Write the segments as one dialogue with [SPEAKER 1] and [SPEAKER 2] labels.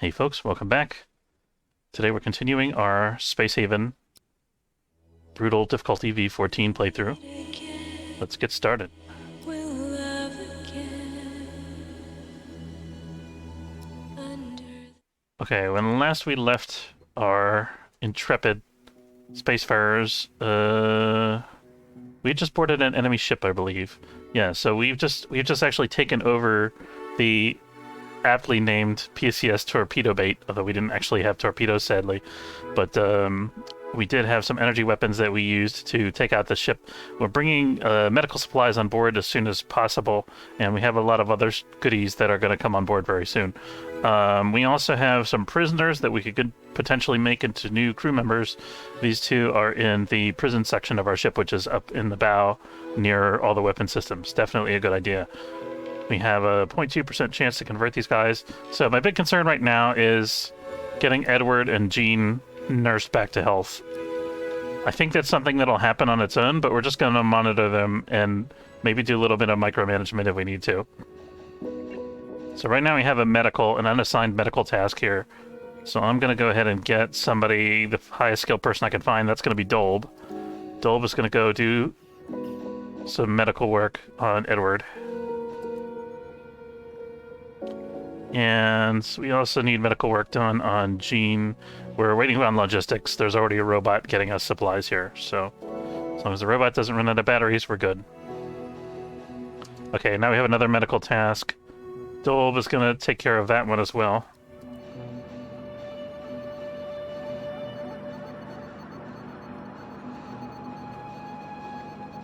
[SPEAKER 1] Hey folks, welcome back. Today we're continuing our Space Haven Brutal Difficulty v14 playthrough. Let's get started. Okay, when last we left our intrepid spacefarers, we just boarded an enemy ship, I believe. Yeah, so we've just actually taken over the aptly named PCS torpedo bait, although we didn't actually have torpedoes, sadly. But we did have some energy weapons that we used to take out the ship. We're bringing medical supplies on board as soon as possible, and we have a lot of other goodies that are going to come on board very soon. We also have some prisoners that we could potentially make into new crew members. These two are in the prison section of our ship, which is up in the bow near all the weapon systems. Definitely a good idea. We have a 0.2% chance to convert these guys. So my big concern right now is getting Edward and Jean nursed back to health. I think that's something that'll happen on its own, but we're just going to monitor them and maybe do a little bit of micromanagement if we need to. So right now we have an unassigned medical task here. So I'm going to go ahead and get somebody, the highest skilled person I can find. That's going to be Dolb. Dolb is going to go do some medical work on Edward. And we also need medical work done on Jean. We're waiting on logistics. There's already a robot getting us supplies here, so as long as the robot doesn't run out of batteries, we're good. Okay, now we have another medical task. Dolb is going to take care of that one as well.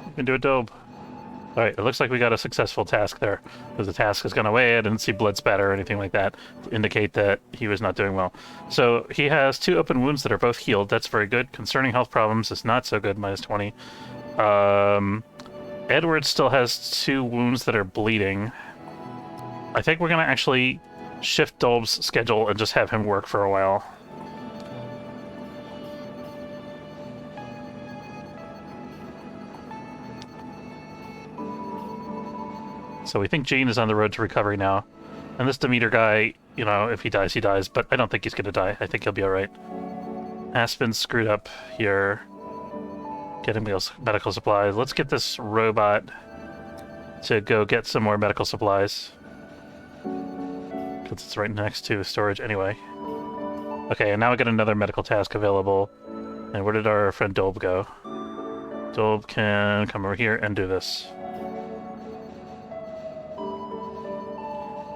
[SPEAKER 1] You can do it, Dolb. Alright, it looks like we got a successful task there. Because the task is gone away, I didn't see blood spatter or anything like that to indicate that he was not doing well. So he has 2 open wounds that are both healed. That's very good. Concerning health problems is not so good, minus 20. Edward still has 2 wounds that are bleeding. I think we're going to actually shift Dolb's schedule and just have him work for a while. So we think Jean is on the road to recovery now. And this Demeter guy, you know, if he dies, he dies. But I don't think he's going to die. I think he'll be alright. Aspen's screwed up here. Getting medical supplies. Let's get this robot to go get some more medical supplies. Because it's right next to storage anyway. Okay, and now we got another medical task available. And where did our friend Dolb go? Dolb can come over here and do this.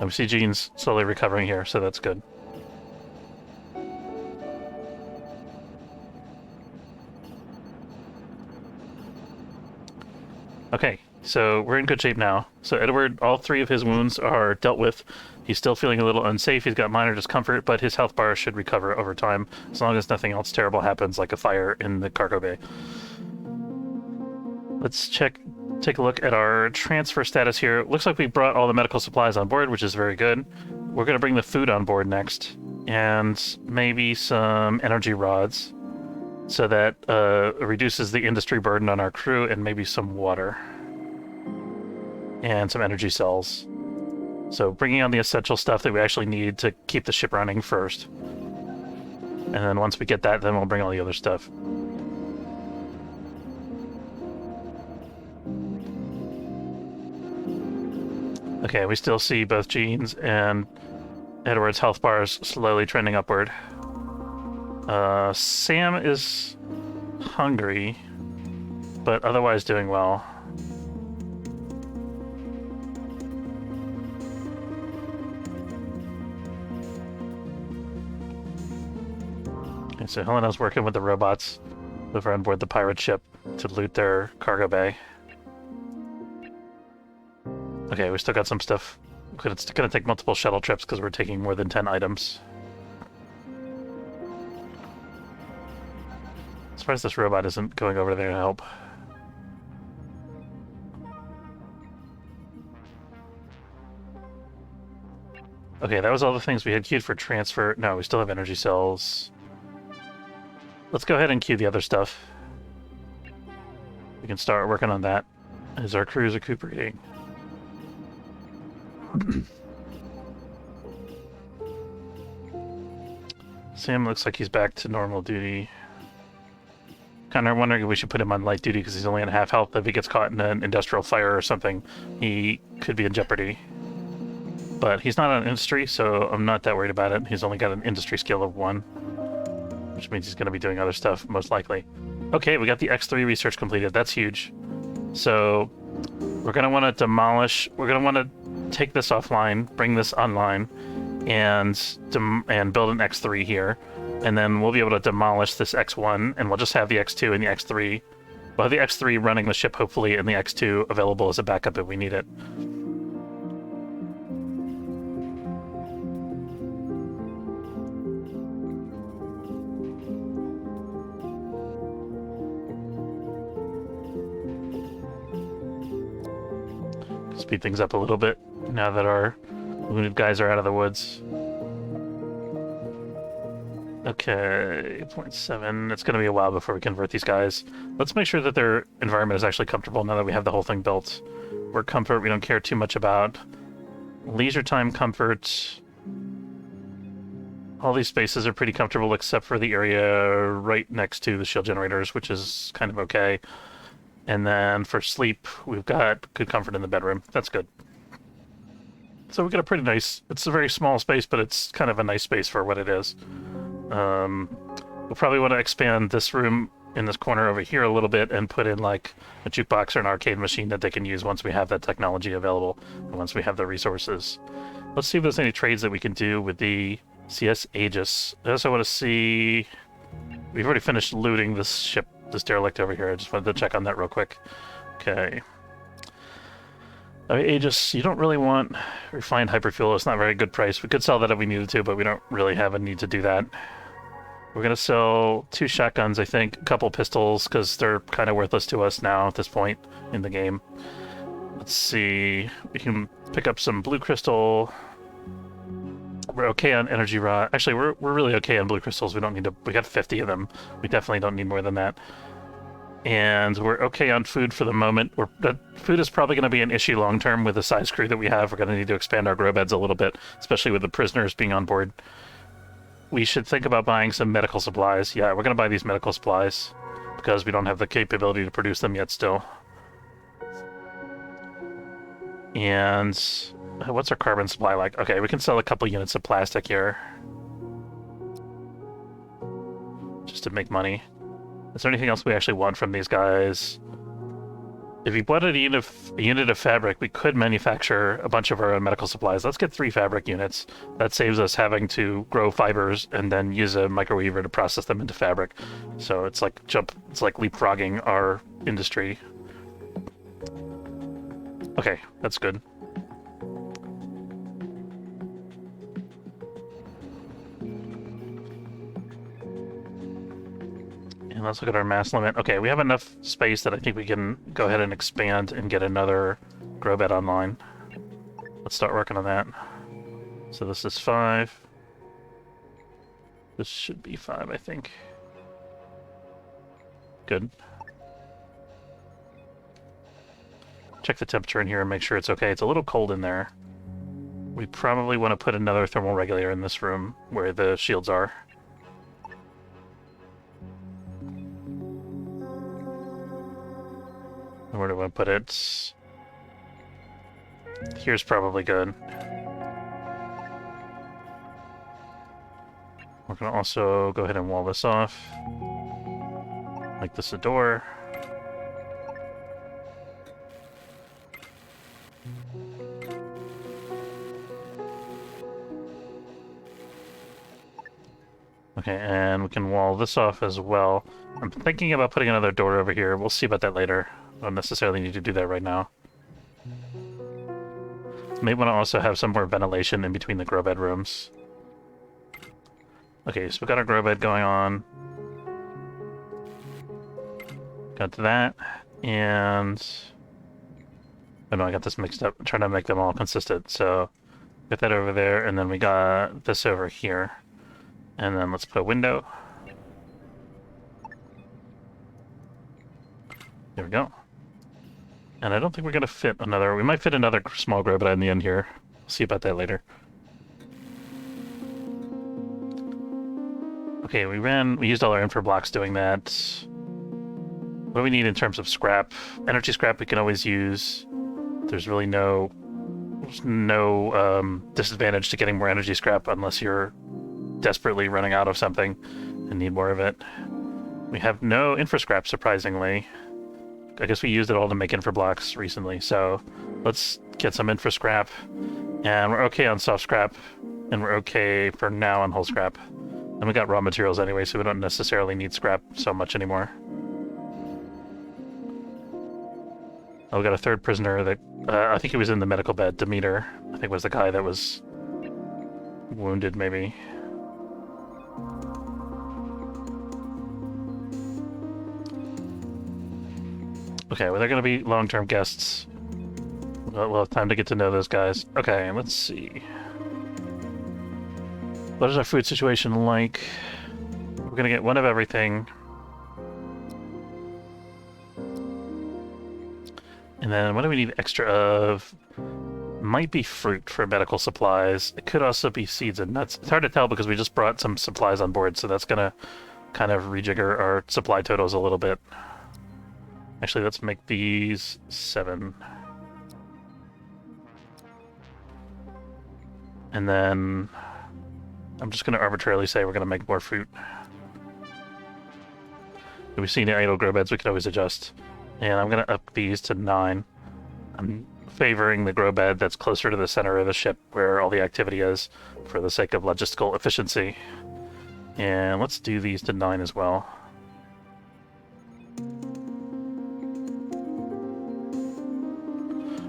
[SPEAKER 1] And we see Jean's slowly recovering here, so that's good. Okay, so we're in good shape now. So Edward, all 3 of his wounds are dealt with. He's still feeling a little unsafe. He's got minor discomfort, but his health bar should recover over time, as long as nothing else terrible happens, like a fire in the cargo bay. Let's take a look at our transfer status here. Looks like we brought all the medical supplies on board, which is very good. We're going to bring the food on board next, and maybe some energy rods, so that it reduces the industry burden on our crew, and maybe some water. And some energy cells. So bringing on the essential stuff that we actually need to keep the ship running first. And then once we get that, then we'll bring all the other stuff. Okay, we still see both Jean's and Edward's health bars slowly trending upward. Sam is hungry, but otherwise doing well. Okay, so Helena's working with the robots over on board the pirate ship to loot their cargo bay. Okay, we still got some stuff. It's going to take multiple shuttle trips because we're taking more than 10 items. As far as this robot isn't going over there to help. Okay, that was all the things we had queued for transfer. No, we still have energy cells. Let's go ahead and queue the other stuff. We can start working on that as our crew's recuperating. Sam looks like he's back to normal duty. Kind of wondering if we should put him on light duty because he's only on half health. If he gets caught in an industrial fire or something, he could be in jeopardy. But he's not on industry, so I'm not that worried about it. He's only got an industry skill of 1, which means he's going to be doing other stuff, most likely. Okay, we got the X3 research completed. That's huge. So we're going to want to demolish... We're going to want to take this offline, bring this online, and build an X3 here. And then we'll be able to demolish this X1, and we'll just have the X2 and the X3. We'll have the X3 running the ship, hopefully, and the X2 available as a backup if we need it. Speed things up a little bit now that our wounded guys are out of the woods. Okay, 0.7. It's going to be a while before we convert these guys. Let's make sure that their environment is actually comfortable now that we have the whole thing built. Work comfort, we don't care too much about. Leisure time comfort. All these spaces are pretty comfortable except for the area right next to the shield generators, which is kind of okay. And then for sleep, we've got good comfort in the bedroom. That's good. So we got a pretty nice... It's a very small space, but it's kind of a nice space for what it is. We'll probably want to expand this room in this corner over here a little bit and put in like a jukebox or an arcade machine that they can use once we have that technology available and once we have the resources. Let's see if there's any trades that we can do with the CS Aegis. I also want to see... We've already finished looting this ship, this derelict over here. I just wanted to check on that real quick. Okay. Aegis, you don't really want refined hyperfuel. It's not a very good price. We could sell that if we needed to, but we don't really have a need to do that. We're going to sell 2 shotguns, I think, a couple pistols, because they're kind of worthless to us now at this point in the game. Let's see. We can pick up some blue crystal. We're okay on energy raw. Actually, we're really okay on blue crystals. We don't need to... We got 50 of them. We definitely don't need more than that. And we're okay on food for the moment. Food is probably going to be an issue long-term with the size crew that we have. We're going to need to expand our grow beds a little bit, especially with the prisoners being on board. We should think about buying some medical supplies. Yeah, we're going to buy these medical supplies because we don't have the capability to produce them yet still. And what's our carbon supply like? Okay, we can sell a couple units of plastic here just to make money. Is there anything else we actually want from these guys? If we wanted a unit of fabric, we could manufacture a bunch of our own medical supplies. Let's get 3 fabric units. That saves us having to grow fibers and then use a microweaver to process them into fabric. So it's like leapfrogging our industry. Okay, that's good. And let's look at our mass limit. Okay, we have enough space that I think we can go ahead and expand and get another grow bed online. Let's start working on that. So this is 5. This should be 5, I think. Good. Check the temperature in here and make sure it's okay. It's a little cold in there. We probably want to put another thermal regulator in this room where the shields are. Where do I want to put it? Here's probably good. We're going to also go ahead and wall this off. Make this a door. Okay, and we can wall this off as well. I'm thinking about putting another door over here. We'll see about that later. I don't necessarily need to do that right now. May want to also have some more ventilation in between the grow bed rooms. Okay, so we've got our grow bed going on. Got that, and... Oh no, I got this mixed up. I'm trying to make them all consistent. So, got that over there, and then we got this over here. And then let's put a window. There we go. And I don't think we're going to fit another... We might fit another small grow bed in the end here. We'll see about that later. Okay, we used all our infra blocks doing that. What do we need in terms of scrap? Energy scrap we can always use. There's really no disadvantage to getting more energy scrap unless you're desperately running out of something and need more of it. We have no infra scrap, surprisingly. I guess we used it all to make infra blocks recently, so let's get some infra scrap. And we're okay on soft scrap, and we're okay for now on whole scrap. And we got raw materials anyway, so we don't necessarily need scrap so much anymore. Oh, we got a third prisoner that, I think he was in the medical bed. Demeter, I think was the guy that was wounded, maybe. Okay, well, they're going to be long-term guests. We'll have time to get to know those guys. Okay, let's see. What is our food situation like? We're going to get one of everything. And then what do we need extra of? Might be fruit for medical supplies. It could also be seeds and nuts. It's hard to tell because we just brought some supplies on board, so that's going to kind of rejigger our supply totals a little bit. Actually, let's make these 7. And then I'm just going to arbitrarily say we're going to make more fruit. If we see any idle grow beds, we can always adjust. And I'm going to up these to 9. I'm favoring the grow bed that's closer to the center of the ship where all the activity is for the sake of logistical efficiency. And let's do these to 9 as well.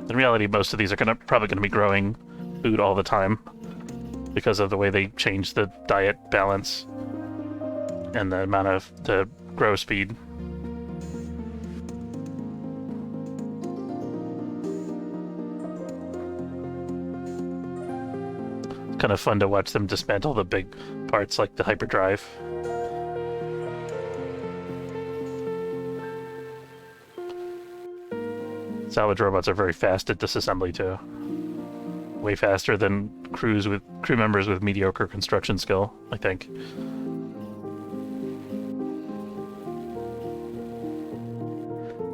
[SPEAKER 1] In reality, most of these are probably going to be growing food all the time because of the way they change the diet balance and the amount of the grow speed. It's kind of fun to watch them dismantle the big parts like the hyperdrive. Salvage robots are very fast at disassembly too. Way faster than crew members with mediocre construction skill, I think.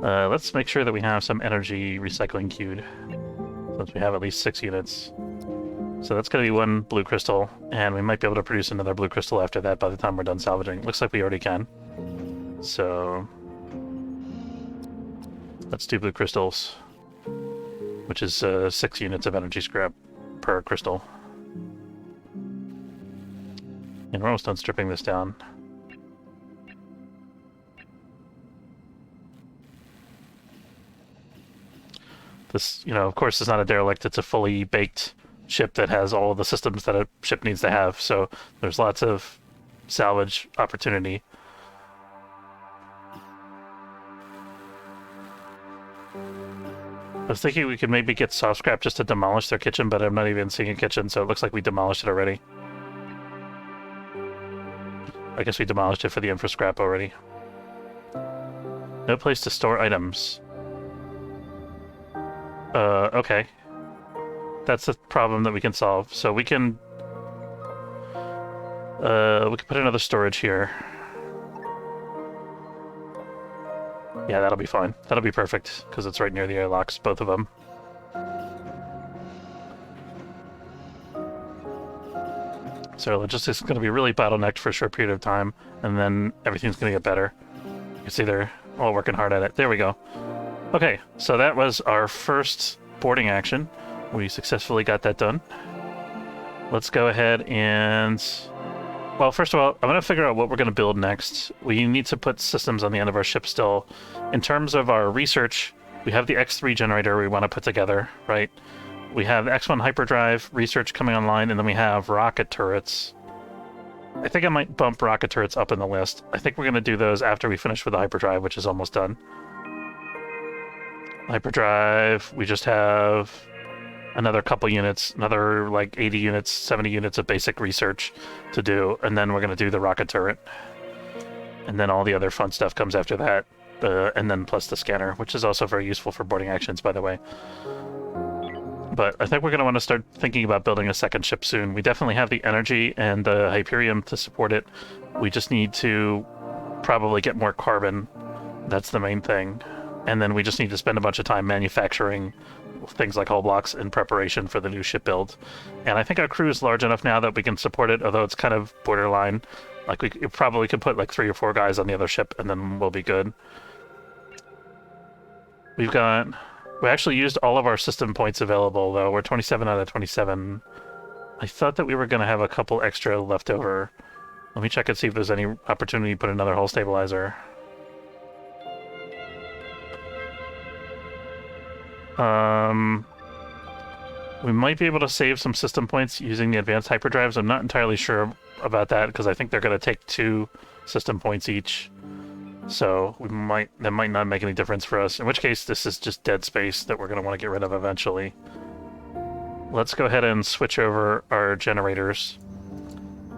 [SPEAKER 1] Let's make sure that we have some energy recycling queued, since we have at least 6 units. So that's going to be 1 blue crystal, and we might be able to produce another blue crystal after that by the time we're done salvaging. Looks like we already can. So let's do blue crystals, which is 6 units of energy scrap per crystal. And we're almost done stripping this down. This, of course, is not a derelict. It's a fully baked ship that has all of the systems that a ship needs to have, so there's lots of salvage opportunity. I was thinking we could maybe get soft scrap just to demolish their kitchen, but I'm not even seeing a kitchen, so it looks like we demolished it already. I guess we demolished it for the infra scrap already. No place to store items. Okay. That's a problem that we can solve. So we can put another storage here. Yeah, that'll be fine. That'll be perfect, because it's right near the airlocks, both of them. So logistics is going to be really bottlenecked for a short period of time, and then everything's going to get better. You can see they're all working hard at it. There we go. Okay, so that was our first boarding action. We successfully got that done. Let's go ahead and... Well, first of all, I'm going to figure out what we're going to build next. We need to put systems on the end of our ship still. In terms of our research, we have the X3 generator we want to put together, right? We have the X1 hyperdrive research coming online, and then we have rocket turrets. I think I might bump rocket turrets up in the list. I think we're going to do those after we finish with the hyperdrive, which is almost done. Hyperdrive, we just have another couple units, another like 80 units, 70 units of basic research to do, and then we're going to do the rocket turret. And then all the other fun stuff comes after that, and then plus the scanner, which is also very useful for boarding actions, by the way. But I think we're going to want to start thinking about building a second ship soon. We definitely have the energy and the Hyperium to support it. We just need to probably get more carbon. That's the main thing. And then we just need to spend a bunch of time manufacturing things like hull blocks in preparation for the new ship build. And I think our crew is large enough now that we can support it, although it's kind of borderline. Like, we probably could put like 3 or 4 guys on the other ship, and then we'll be good. We actually used all of our system points available, though. We're 27 out of 27. I thought that we were going to have a couple extra left over. Let me check and see if there's any opportunity to put another hull stabilizer. We might be able to save some system points using the advanced hyperdrives. I'm not entirely sure about that, because I think they're going to take 2 system points each. So that might not make any difference for us, in which case this is just dead space that we're going to want to get rid of eventually. Let's go ahead and switch over our generators,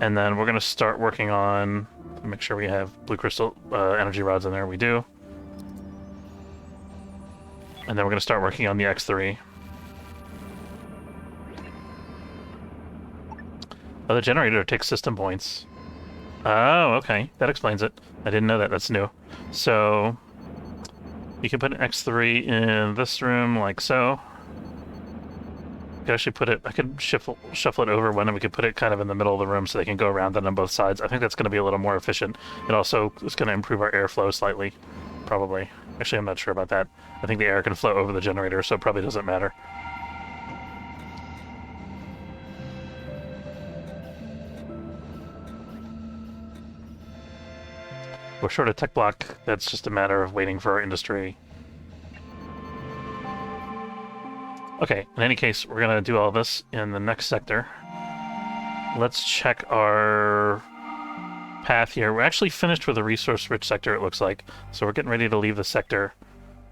[SPEAKER 1] and then we're going to start working on, make sure we have blue crystal energy rods in there. We do. And then we're going to start working on the X3. Oh, the generator takes system points. Oh, okay. That explains it. I didn't know that. That's new. So, you can put an X3 in this room, like so. I could actually put it... I could shuffle it over one, and we could put it kind of in the middle of the room so they can go around it on both sides. I think that's going to be a little more efficient. It also is going to improve our airflow slightly. Probably. Actually, I'm not sure about that. I think the air can flow over the generator, so it probably doesn't matter. We're short a tech block. That's just a matter of waiting for our industry. Okay, in any case, we're going to do all this in the next sector. Let's check our path here. We're actually finished with a resource-rich sector, it looks like. So we're getting ready to leave the sector.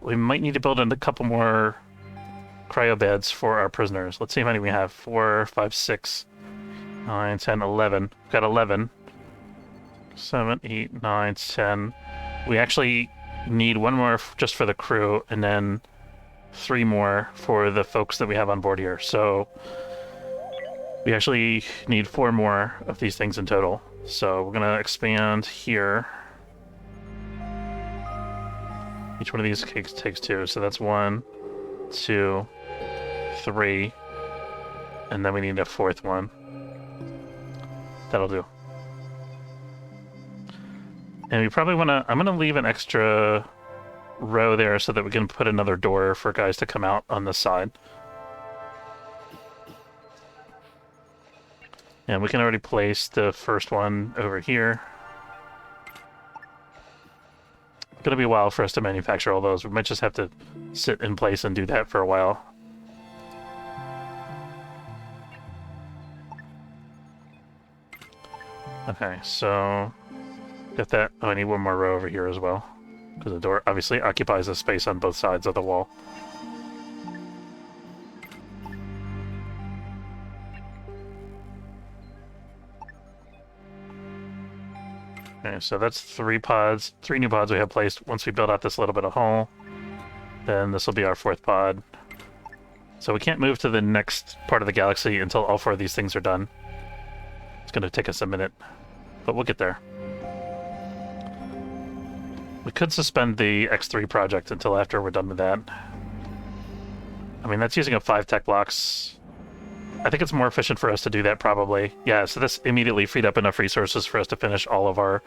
[SPEAKER 1] We might need to build in a couple more cryo beds for our prisoners. Let's see how many we have. 4, 5, 6, 9, 10, 11. We've got 11. 7, 8, 9, 10. We actually need 1 more just for the crew, and then 3 more for the folks that we have on board here. So we actually need 4 more of these things in total. So we're going to expand here. Each one of these cakes takes 2. So that's 1, 2, 3. And then we need a 4th one. That'll do. And we probably want to... I'm going to leave an extra row there so that we can put another door for guys to come out on this side. And we can already place the first one over here. It's going to be a while for us to manufacture all those. We might just have to sit in place and do that for a while. Okay, so... got that. Oh, I need 1 more row over here as well, because the door obviously occupies a space on both sides of the wall. Okay, so that's 3 pods, 3 new pods we have placed. Once we build out this little bit of hull, then this will be our 4th pod. So we can't move to the next part of the galaxy until all 4 of these things are done. It's going to take us a minute, but we'll get there. We could suspend the X3 project until after we're done with that. I mean, that's using up 5 tech blocks. I think it's more efficient for us to do that, probably. Yeah, so this immediately freed up enough resources for us to finish all of our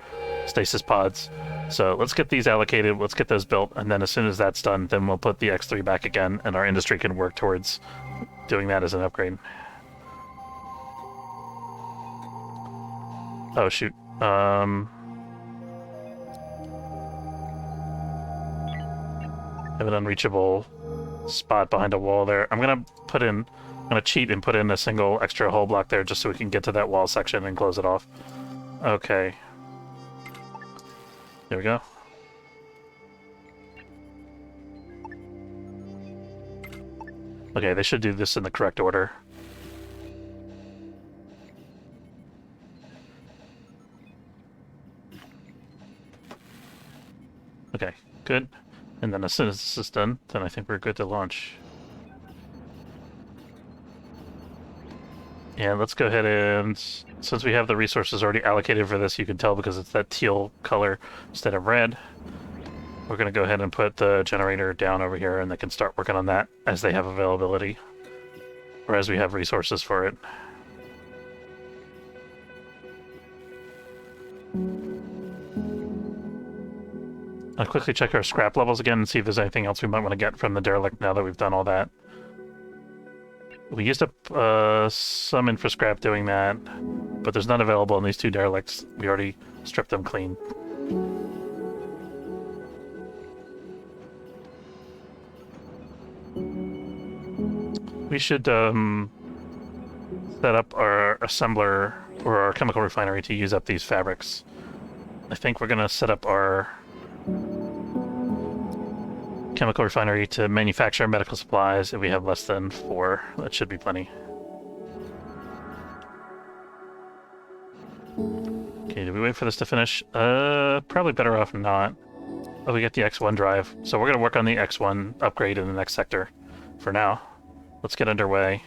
[SPEAKER 1] stasis pods. So let's get these allocated, let's get those built, and then as soon as that's done, then we'll put the X3 back again, and our industry can work towards doing that as an upgrade. Oh, shoot. I have an unreachable spot behind a wall there. I'm gonna cheat and put in a single extra hull block there just so we can get to that wall section and close it off. Okay. There we go. Okay, they should do this in the correct order. Okay, good. And then as soon as this is done, then I think we're good to launch. And let's go ahead and, since we have the resources already allocated for this, you can tell because it's that teal color instead of red. We're going to go ahead and put the generator down over here, and they can start working on that as they have availability, or as we have resources for it. I'll quickly check our scrap levels again and see if there's anything else we might want to get from the derelict now that we've done all that. We used up some infra scrap doing that, but there's none available in these two derelicts. We already stripped them clean. We should set up our assembler or our chemical refinery to use up these fabrics. I think we're going to set up our chemical refinery to manufacture medical supplies if we have less than 4. That should be plenty. Okay, do we wait for this to finish? Probably better off not. Oh, we get the X1 drive. So we're going to work on the X1 upgrade in the next sector for now. Let's get underway.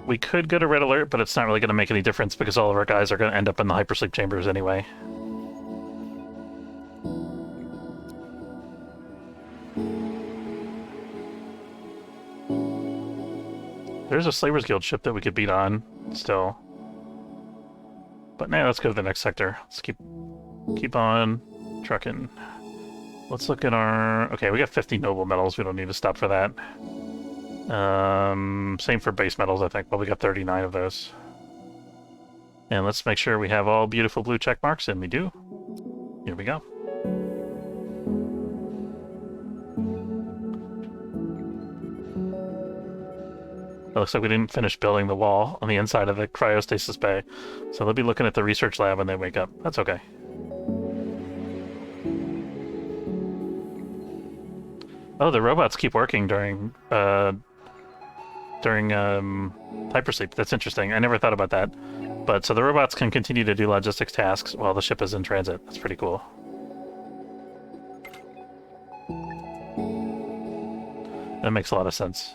[SPEAKER 1] We could go to red alert, but it's not really going to make any difference because all of our guys are going to end up in the hypersleep chambers anyway. There's a Slavers Guild ship that we could beat on still. But now let's go to the next sector. Let's keep on trucking. Let's look at our... Okay, we got 50 noble metals. We don't need to stop for that. Same for base metals, I think. Well, we got 39 of those. And let's make sure we have all beautiful blue check marks, and we do. Here we go. It looks like we didn't finish building the wall on the inside of the cryostasis bay, so they'll be looking at the research lab when they wake up. That's okay. Oh, the robots keep working during hypersleep. That's interesting. I never thought about that. But so the robots can continue to do logistics tasks while the ship is in transit. That's pretty cool. That makes a lot of sense.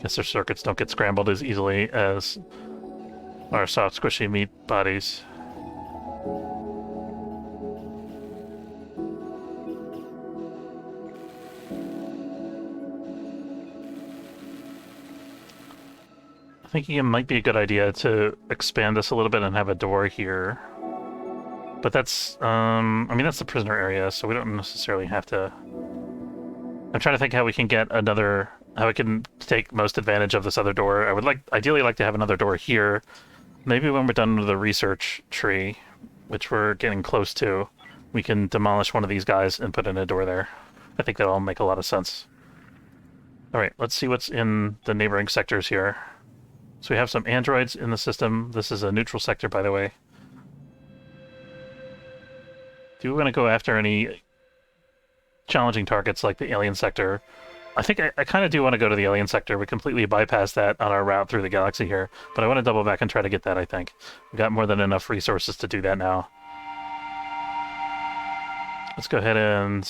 [SPEAKER 1] Guess their circuits don't get scrambled as easily as our soft, squishy meat bodies. Thinking it might be a good idea to expand this a little bit and have a door here. But that's, I mean, that's the prisoner area, so we don't necessarily have to... I'm trying to think how we can get another... how we can take most advantage of this other door. I would ideally like to have another door here. Maybe when we're done with the research tree, which we're getting close to, we can demolish one of these guys and put in a door there. I think that'll make a lot of sense. Alright, let's see what's in the neighboring sectors here. So we have some androids in the system. This is a neutral sector, by the way. Do we want to go after any challenging targets like the alien sector? I think I kind of do want to go to the alien sector. We completely bypassed that on our route through the galaxy here, but I want to double back and try to get that, I think. We've got more than enough resources to do that now. Let's go ahead and...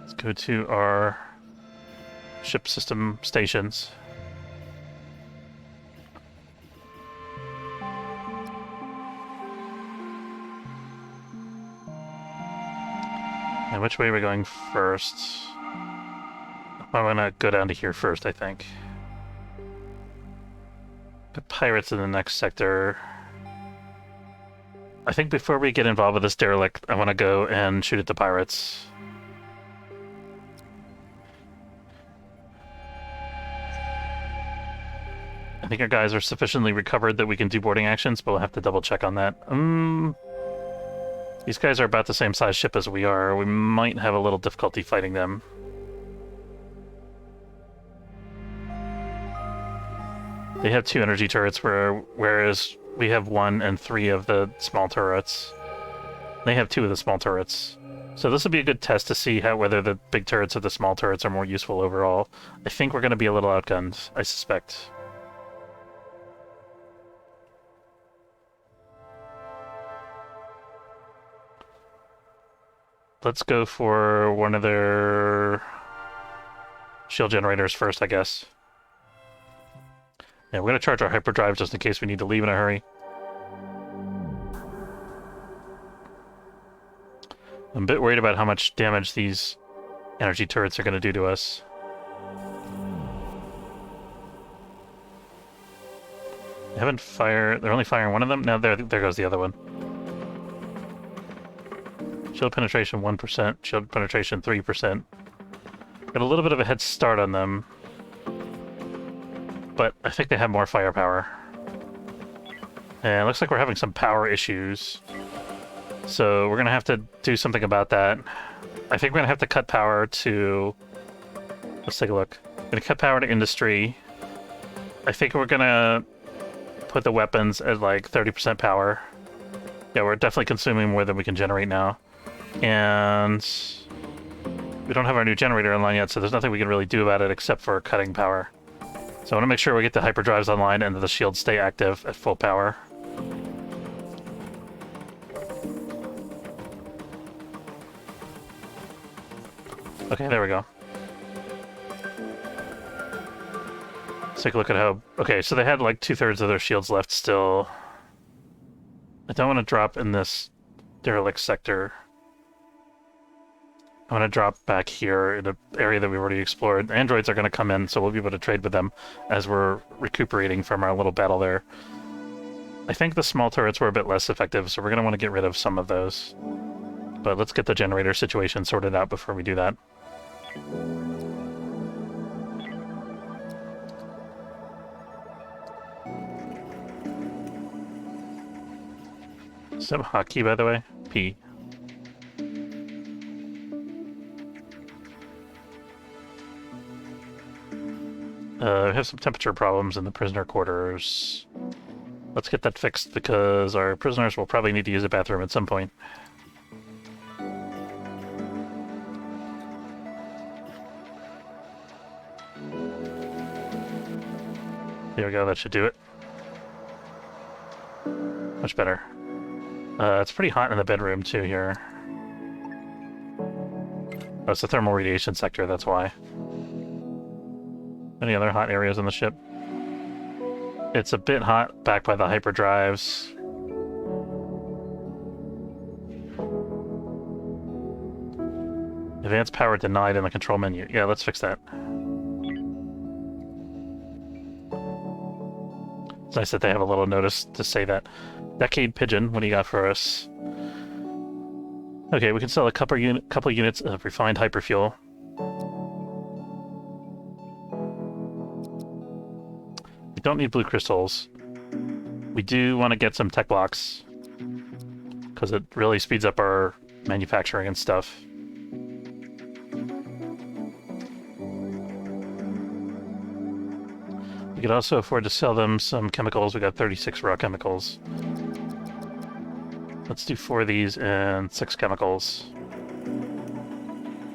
[SPEAKER 1] let's go to our ship system stations. And which way are we going first? I'm gonna go down to here first, I think. The pirates in the next sector. I think before we get involved with this derelict, I want to go and shoot at the pirates. I think our guys are sufficiently recovered that we can do boarding actions, but we'll have to double check on that. These guys are about the same size ship as we are. We might have a little difficulty fighting them. They have 2 energy turrets, whereas we have 1 and 3 of the small turrets. They have 2 of the small turrets. So this will be a good test to see whether the big turrets or the small turrets are more useful overall. I think we're going to be a little outgunned, I suspect. Let's go for one of their shield generators first, I guess. Yeah, we're going to charge our hyperdrive just in case we need to leave in a hurry. I'm a bit worried about how much damage these energy turrets are going to do to us. They haven't fired... They're only firing one of them? No, there goes the other one. Shield penetration 1%, shield penetration 3%. Got a little bit of a head start on them. But I think they have more firepower. And it looks like we're having some power issues. So we're going to have to do something about that. I think we're going to have to cut power to... Let's take a look. We're going to cut power to industry. I think we're going to put the weapons at like 30% power. Yeah, we're definitely consuming more than we can generate now. And we don't have our new generator online yet, so there's nothing we can really do about it except for cutting power. So I want to make sure we get the hyperdrives online and that the shields stay active at full power. Okay, there we go. Let's take a look at how... Okay, so they had like 2/3 of their shields left still. I don't want to drop in this derelict sector. I want to drop back here in an area that we've already explored. Androids are going to come in, so we'll be able to trade with them as we're recuperating from our little battle there. I think the small turrets were a bit less effective, so we're going to want to get rid of some of those. But let's get the generator situation sorted out before we do that. Is that a hotkey, by the way? P. We have some temperature problems in the prisoner quarters. Let's get that fixed because our prisoners will probably need to use a bathroom at some point. There we go, that should do it. Much better. It's pretty hot in the bedroom too here. Oh, it's the thermal radiation sector, that's why. Any other hot areas on the ship? It's a bit hot back by the hyperdrives. Advanced power denied in the control menu. Yeah, let's fix that. It's nice that they have a little notice to say that. Decade Pigeon, what do you got for us? Okay, we can sell a couple units of refined hyperfuel. We don't need blue crystals. We do want to get some tech blocks, because it really speeds up our manufacturing and stuff. We could also afford to sell them some chemicals. We got 36 raw chemicals. Let's do 4 of these and 6 chemicals.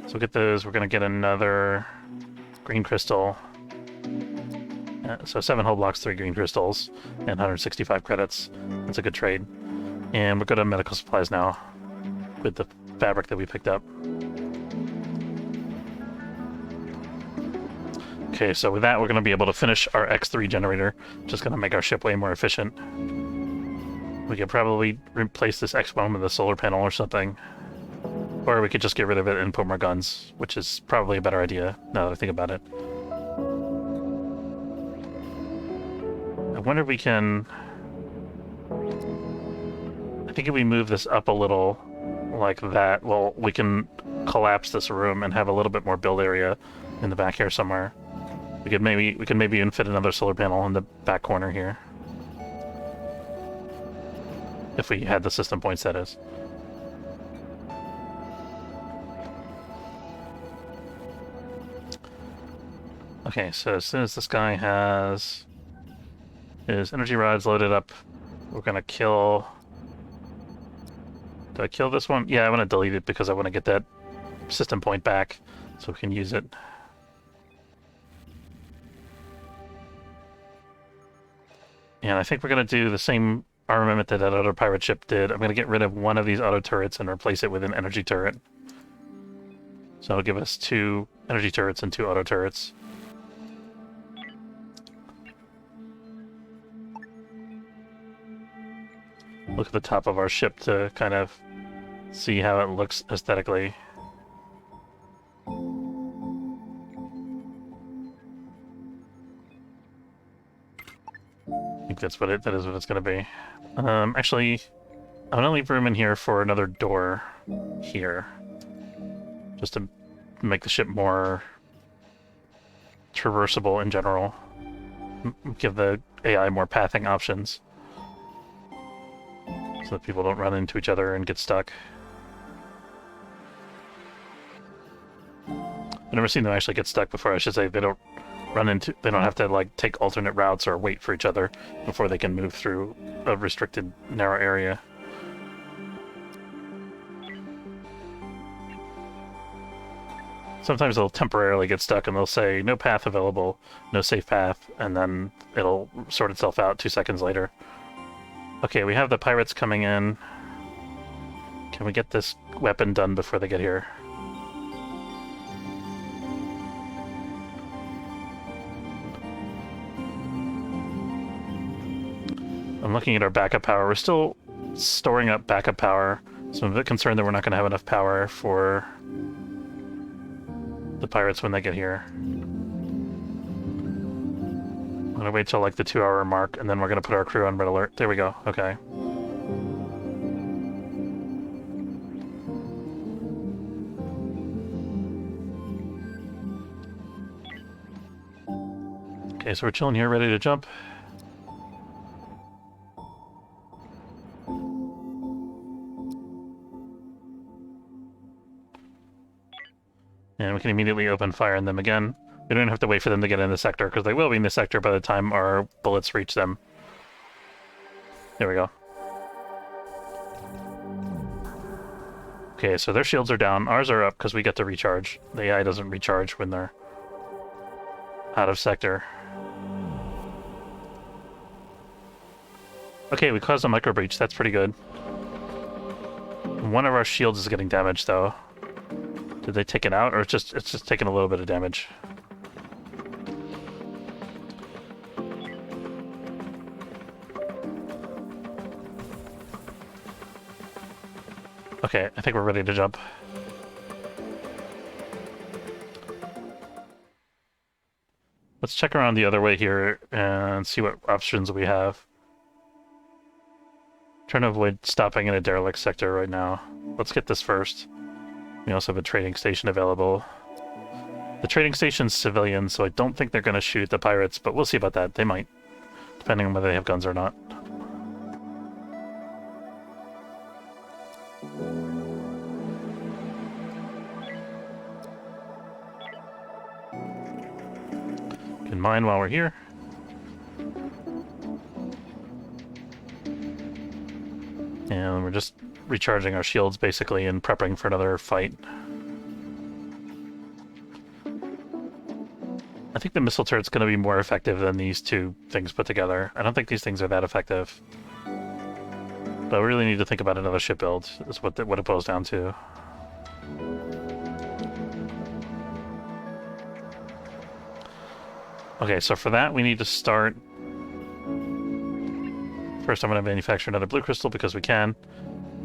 [SPEAKER 1] So we'll get those. We're going to get another green crystal. So 7 whole blocks, 3 green crystals, and 165 credits. That's a good trade. And we're good on medical supplies now with the fabric that we picked up. Okay, so with that, we're going to be able to finish our X3 generator. Just going to make our ship way more efficient. We could probably replace this X1 with a solar panel or something. Or we could just get rid of it and put more guns, which is probably a better idea, now that I think about it. I wonder if we can... I think if we move this up a little, like that, well, we can collapse this room and have a little bit more build area in the back here somewhere. We could maybe even fit another solar panel in the back corner here. If we had the system points, that is. Okay, so as soon as this guy has his energy rods loaded up, we're gonna kill... Do I kill this one? Yeah, I want to delete it because I want to get that system point back so we can use it. And I think we're going to do the same armament that other pirate ship did. I'm going to get rid of one of these auto turrets and replace it with an energy turret. So it'll give us 2 energy turrets and 2 auto turrets. Look at the top of our ship to kind of see how it looks aesthetically. I think that is what it's going to be. Actually, I'm going to leave room in here for another door here. Just to make the ship more traversable in general. Give the AI more pathing options. So that people don't run into each other and get stuck. I've never seen them actually get stuck before. I should say they don't have to like take alternate routes or wait for each other before they can move through a restricted narrow area. Sometimes they'll temporarily get stuck and they'll say no path available, no safe path, and then it'll sort itself out 2 seconds later. Okay, we have the pirates coming in. Can we get this weapon done before they get here? I'm looking at our backup power. We're still storing up backup power, so I'm a bit concerned that we're not going to have enough power for the pirates when they get here. I'm going to wait till like the 2-hour mark, and then we're going to put our crew on red alert. There we go. Okay. Okay, so we're chilling here, ready to jump. And we can immediately open fire on them again. We don't have to wait for them to get in the sector, because they will be in the sector by the time our bullets reach them. There we go. Okay, so their shields are down. Ours are up because we get to recharge. The AI doesn't recharge when they're out of sector. Okay, we caused a micro breach. That's pretty good. One of our shields is getting damaged, though. Did they take it out, or it's just taking a little bit of damage? Okay, I think we're ready to jump. Let's check around the other way here and see what options we have. Trying to avoid stopping in a derelict sector right now. Let's get this first. We also have a trading station available. The trading station's civilian, so I don't think they're going to shoot the pirates, but we'll see about that. They might, depending on whether they have guns or not. Can mine while we're here. And we're just recharging our shields, basically, and prepping for another fight. I think the missile turret's going to be more effective than these two things put together. I don't think these things are that effective. But we really need to think about another ship build, is what it boils down to. Okay, so for that, we need to start... First, I'm going to manufacture another blue crystal because we can.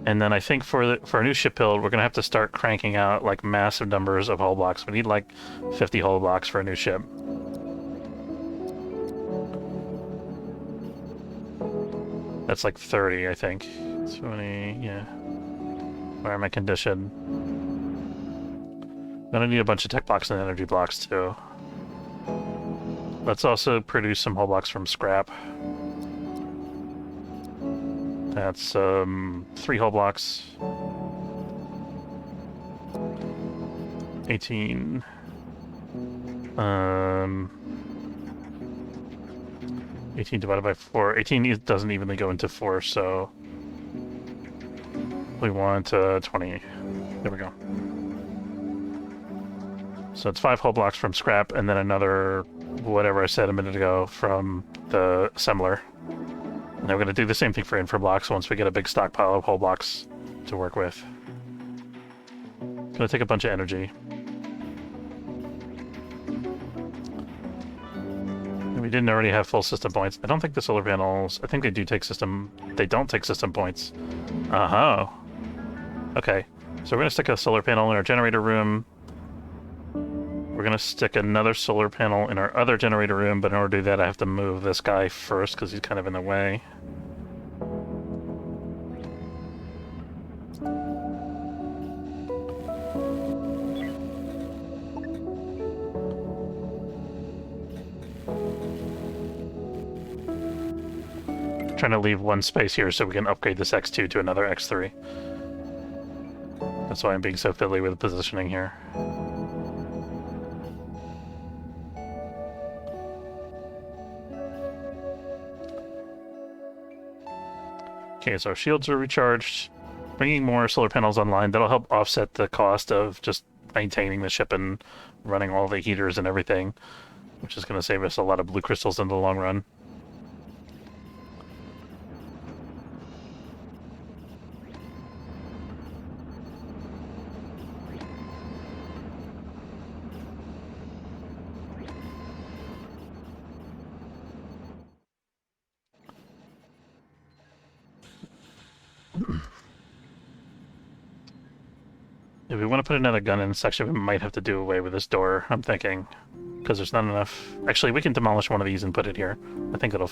[SPEAKER 1] And then I think for our new ship build, we're going to have to start cranking out like massive numbers of hull blocks. We need like 50 hull blocks for a new ship. That's like 30, I think. 20, yeah. Environment condition. I'm going to need a bunch of tech blocks and energy blocks too. Let's also produce some hull blocks from scrap. That's 3 hull blocks. 18. 18 divided by 4. 18 doesn't evenly go into 4, so we want 20. There we go. So it's 5 hull blocks from scrap, and then another, whatever I said a minute ago, from the assembler. And then we're going to do the same thing for infra blocks once we get a big stockpile of hull blocks to work with. It's going to take a bunch of energy. We didn't already have full system points. I don't think the solar panels... I think they do take system... They don't take system points. Uh-huh. Okay. So we're going to stick a solar panel in our generator room. We're going to stick another solar panel in our other generator room, but in order to do that, I have to move this guy first because he's kind of in the way. Trying to leave one space here so we can upgrade this X2 to another X3. That's why I'm being so fiddly with the positioning here. Okay, so our shields are recharged. Bringing more solar panels online, that'll help offset the cost of just maintaining the ship and running all the heaters and everything, which is going to save us a lot of blue crystals in the long run. If we want to put another gun in this section, we might have to do away with this door, I'm thinking. Because there's not enough... Actually, we can demolish one of these and put it here. I think it'll...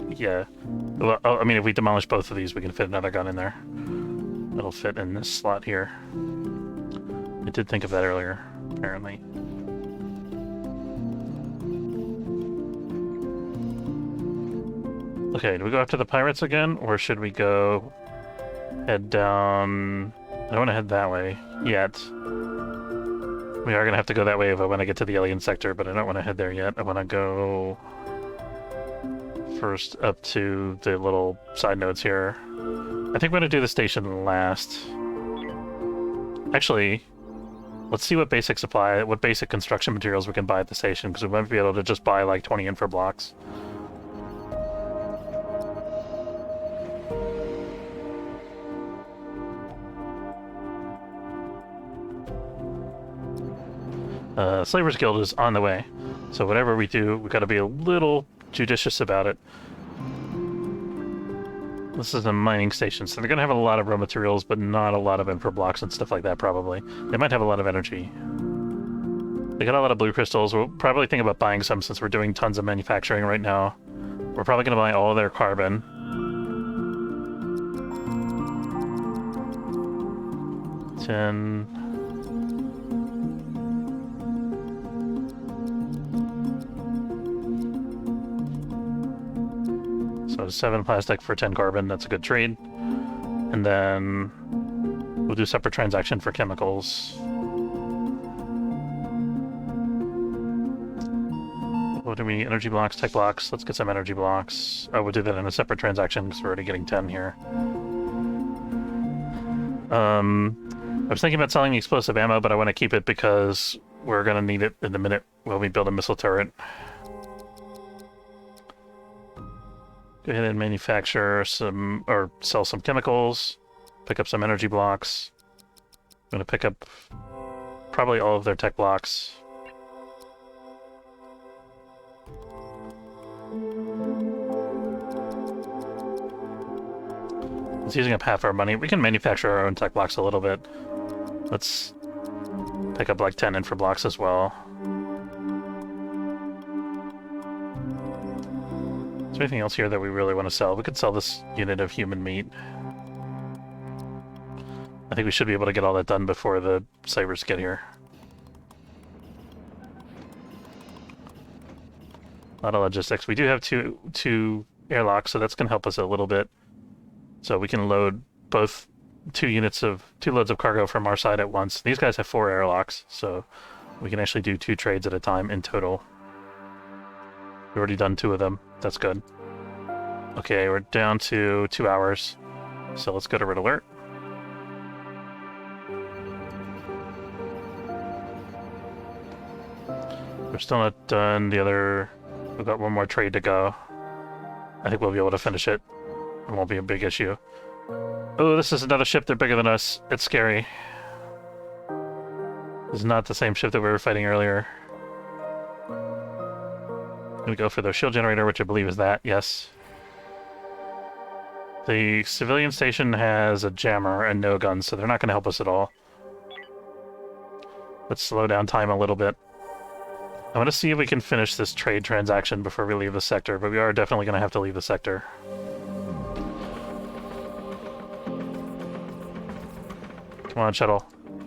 [SPEAKER 1] Yeah. Well, I mean, if we demolish both of these, we can fit another gun in there. It'll fit in this slot here. I did think of that earlier, apparently. Okay, do we go after the pirates again? Or should we go... head down... I don't want to head that way yet. We are going to have to go that way if I want to get to the alien sector, but I don't want to head there yet. I want to go first up to the little side nodes here. I think we're going to do the station last. Actually, let's see what basic construction materials we can buy at the station, because we might be able to just buy like 20 infra blocks. Slavers Guild is on the way, so whatever we do, we've got to be a little judicious about it. This is a mining station, so they're going to have a lot of raw materials, but not a lot of infra blocks and stuff like that, probably. They might have a lot of energy. They got a lot of blue crystals. We'll probably think about buying some since we're doing tons of manufacturing right now. We're probably going to buy all of their carbon. So 7 plastic for 10 carbon, that's a good trade. And then we'll do separate transaction for chemicals. What do we need? Energy blocks, tech blocks. Let's get some energy blocks. Oh, we'll do that in a separate transaction because we're already getting 10 here. I was thinking about selling the explosive ammo, but I want to keep it because we're going to need it in the minute when we build a missile turret. Go ahead and manufacture some, or sell some chemicals, pick up some energy blocks. I'm going to pick up probably all of their tech blocks. It's using up half our money. We can manufacture our own tech blocks a little bit. Let's pick up like 10 infra blocks as well. Is there anything else here that we really want to sell? We could sell this unit of human meat. I think we should be able to get all that done before the Sabres get here. A lot of logistics. We do have two airlocks, so that's going to help us a little bit. So we can load both two loads of cargo from our side at once. These guys have 4 airlocks, so we can actually do 2 trades at a time in total. We've already done 2 of them. That's good. Okay, we're down to 2 hours. So let's go to Red Alert. We're still not done the other... We've got one more trade to go. I think we'll be able to finish it. It won't be a big issue. Oh, this is another ship. They're bigger than us. It's scary. This is not the same ship that we were fighting earlier. We go for the shield generator, which I believe is that, yes. The civilian station has a jammer and no guns, so they're not going to help us at all. Let's slow down time a little bit. I want to see if we can finish this trade transaction before we leave the sector, but we are definitely going to have to leave the sector. Come on, shuttle.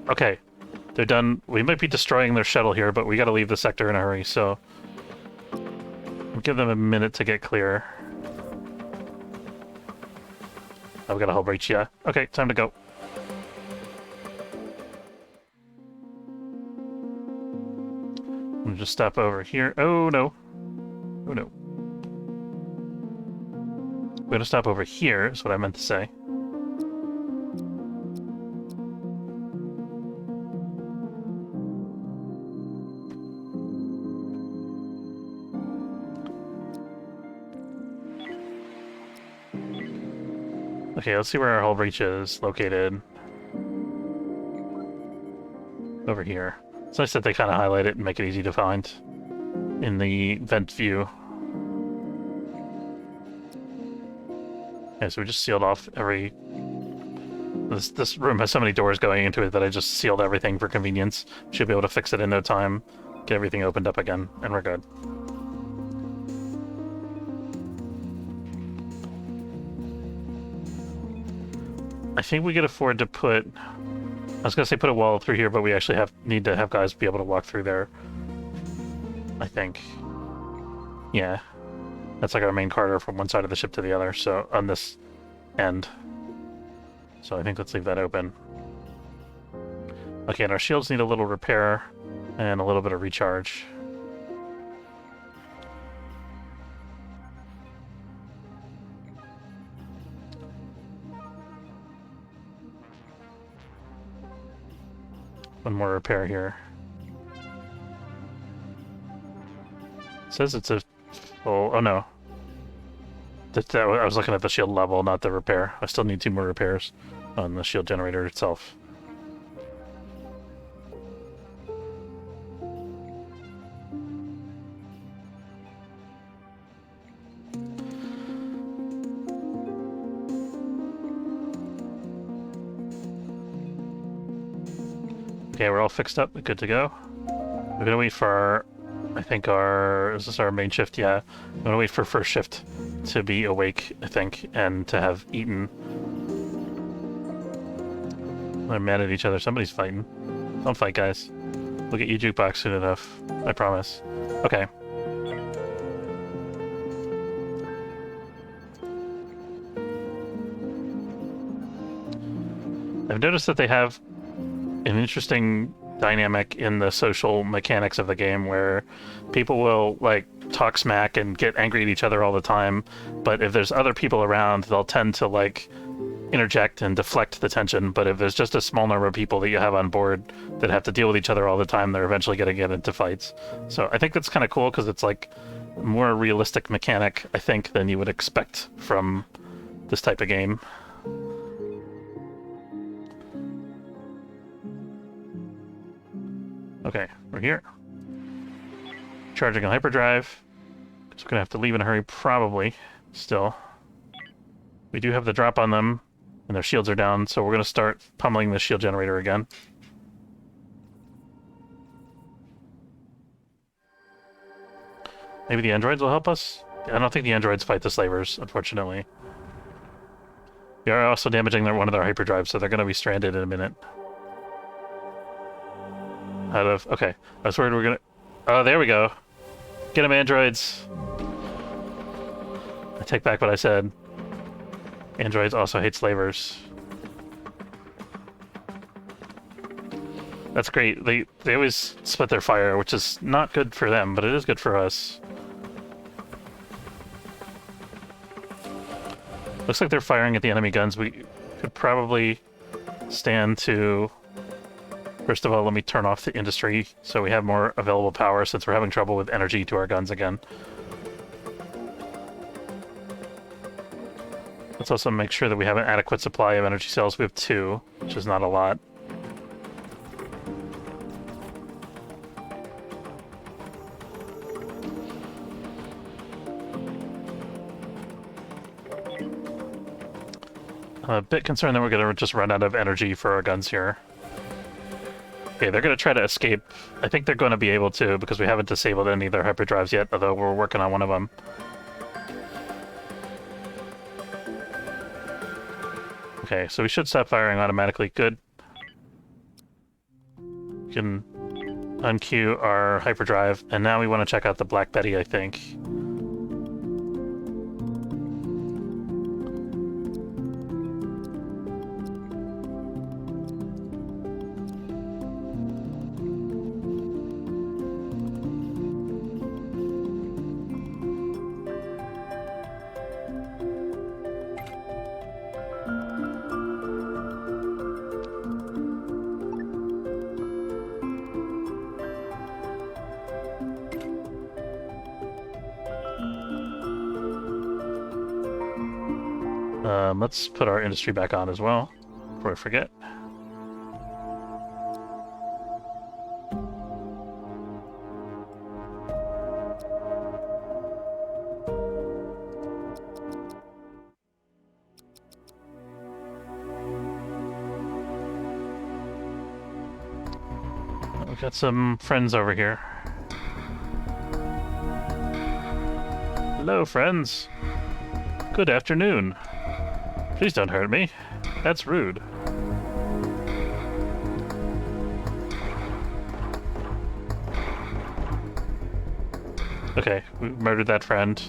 [SPEAKER 1] Okay, they're done. We might be destroying their shuttle here, but we got to leave the sector in a hurry, so... We'll give them a minute to get clear. Oh, we got a hull breach, yeah. Okay, time to go. We'll just stop over here. Oh, no. Oh, no. We're gonna stop over here, is what I meant to say. Okay, let's see where our hull breach is located. Over here. It's nice that they kind of highlight it and make it easy to find in the vent view. Okay, so we just sealed off every... This room has so many doors going into it that I just sealed everything for convenience. Should be able to fix it in no time. Get everything opened up again, and we're good. I think we could afford to put... I was going to say put a wall through here, but we actually need to have guys be able to walk through there. I think. Yeah. That's like our main corridor from one side of the ship to the other, so on this end. So I think let's leave that open. Okay, and our shields need a little repair and a little bit of recharge. One more repair here. It says it's a full... Oh no. I was looking at the shield level, not the repair. I still need 2 more repairs on the shield generator itself. Okay, we're all fixed up, good to go. We're gonna wait for our, I think is this our main shift? Yeah. I'm gonna wait for first shift to be awake, I think, and to have eaten. They're mad at each other, somebody's fighting. Don't fight, guys. We'll get you jukebox soon enough, I promise. Okay. I've noticed that they have an interesting dynamic in the social mechanics of the game where people will like talk smack and get angry at each other all the time, but if there's other people around, they'll tend to like interject and deflect the tension. But if there's just a small number of people that you have on board that have to deal with each other all the time, they're eventually going to get into fights. So I think that's kind of cool because it's like a more realistic mechanic, I think, than you would expect from this type of game. Okay, we're here. Charging a hyperdrive. So we're gonna have to leave in a hurry, probably, still. We do have the drop on them, and their shields are down, so we're gonna start pummeling the shield generator again. Maybe the androids will help us? I don't think the androids fight the slavers, unfortunately. We are also damaging one of their hyperdrives, so they're gonna be stranded in a minute. Okay. I was worried we're gonna... Oh, there we go. Get them, androids. I take back what I said. Androids also hate slavers. That's great. They always split their fire, which is not good for them, but it is good for us. Looks like they're firing at the enemy guns. We could probably stand to... First of all, let me turn off the industry so we have more available power since we're having trouble with energy to our guns again. Let's also make sure that we have an adequate supply of energy cells. We have 2, which is not a lot. I'm a bit concerned that we're going to just run out of energy for our guns here. Okay, they're going to try to escape. I think they're going to be able to because we haven't disabled any of their hyperdrives yet, although we're working on one of them. Okay, so we should stop firing automatically. Good. We can unqueue our hyperdrive, and now we want to check out the Black Betty, I think. Let's put our industry back on as well, before I forget. We've got some friends over here. Hello, friends. Good afternoon. Please don't hurt me. That's rude. Okay, we murdered that friend.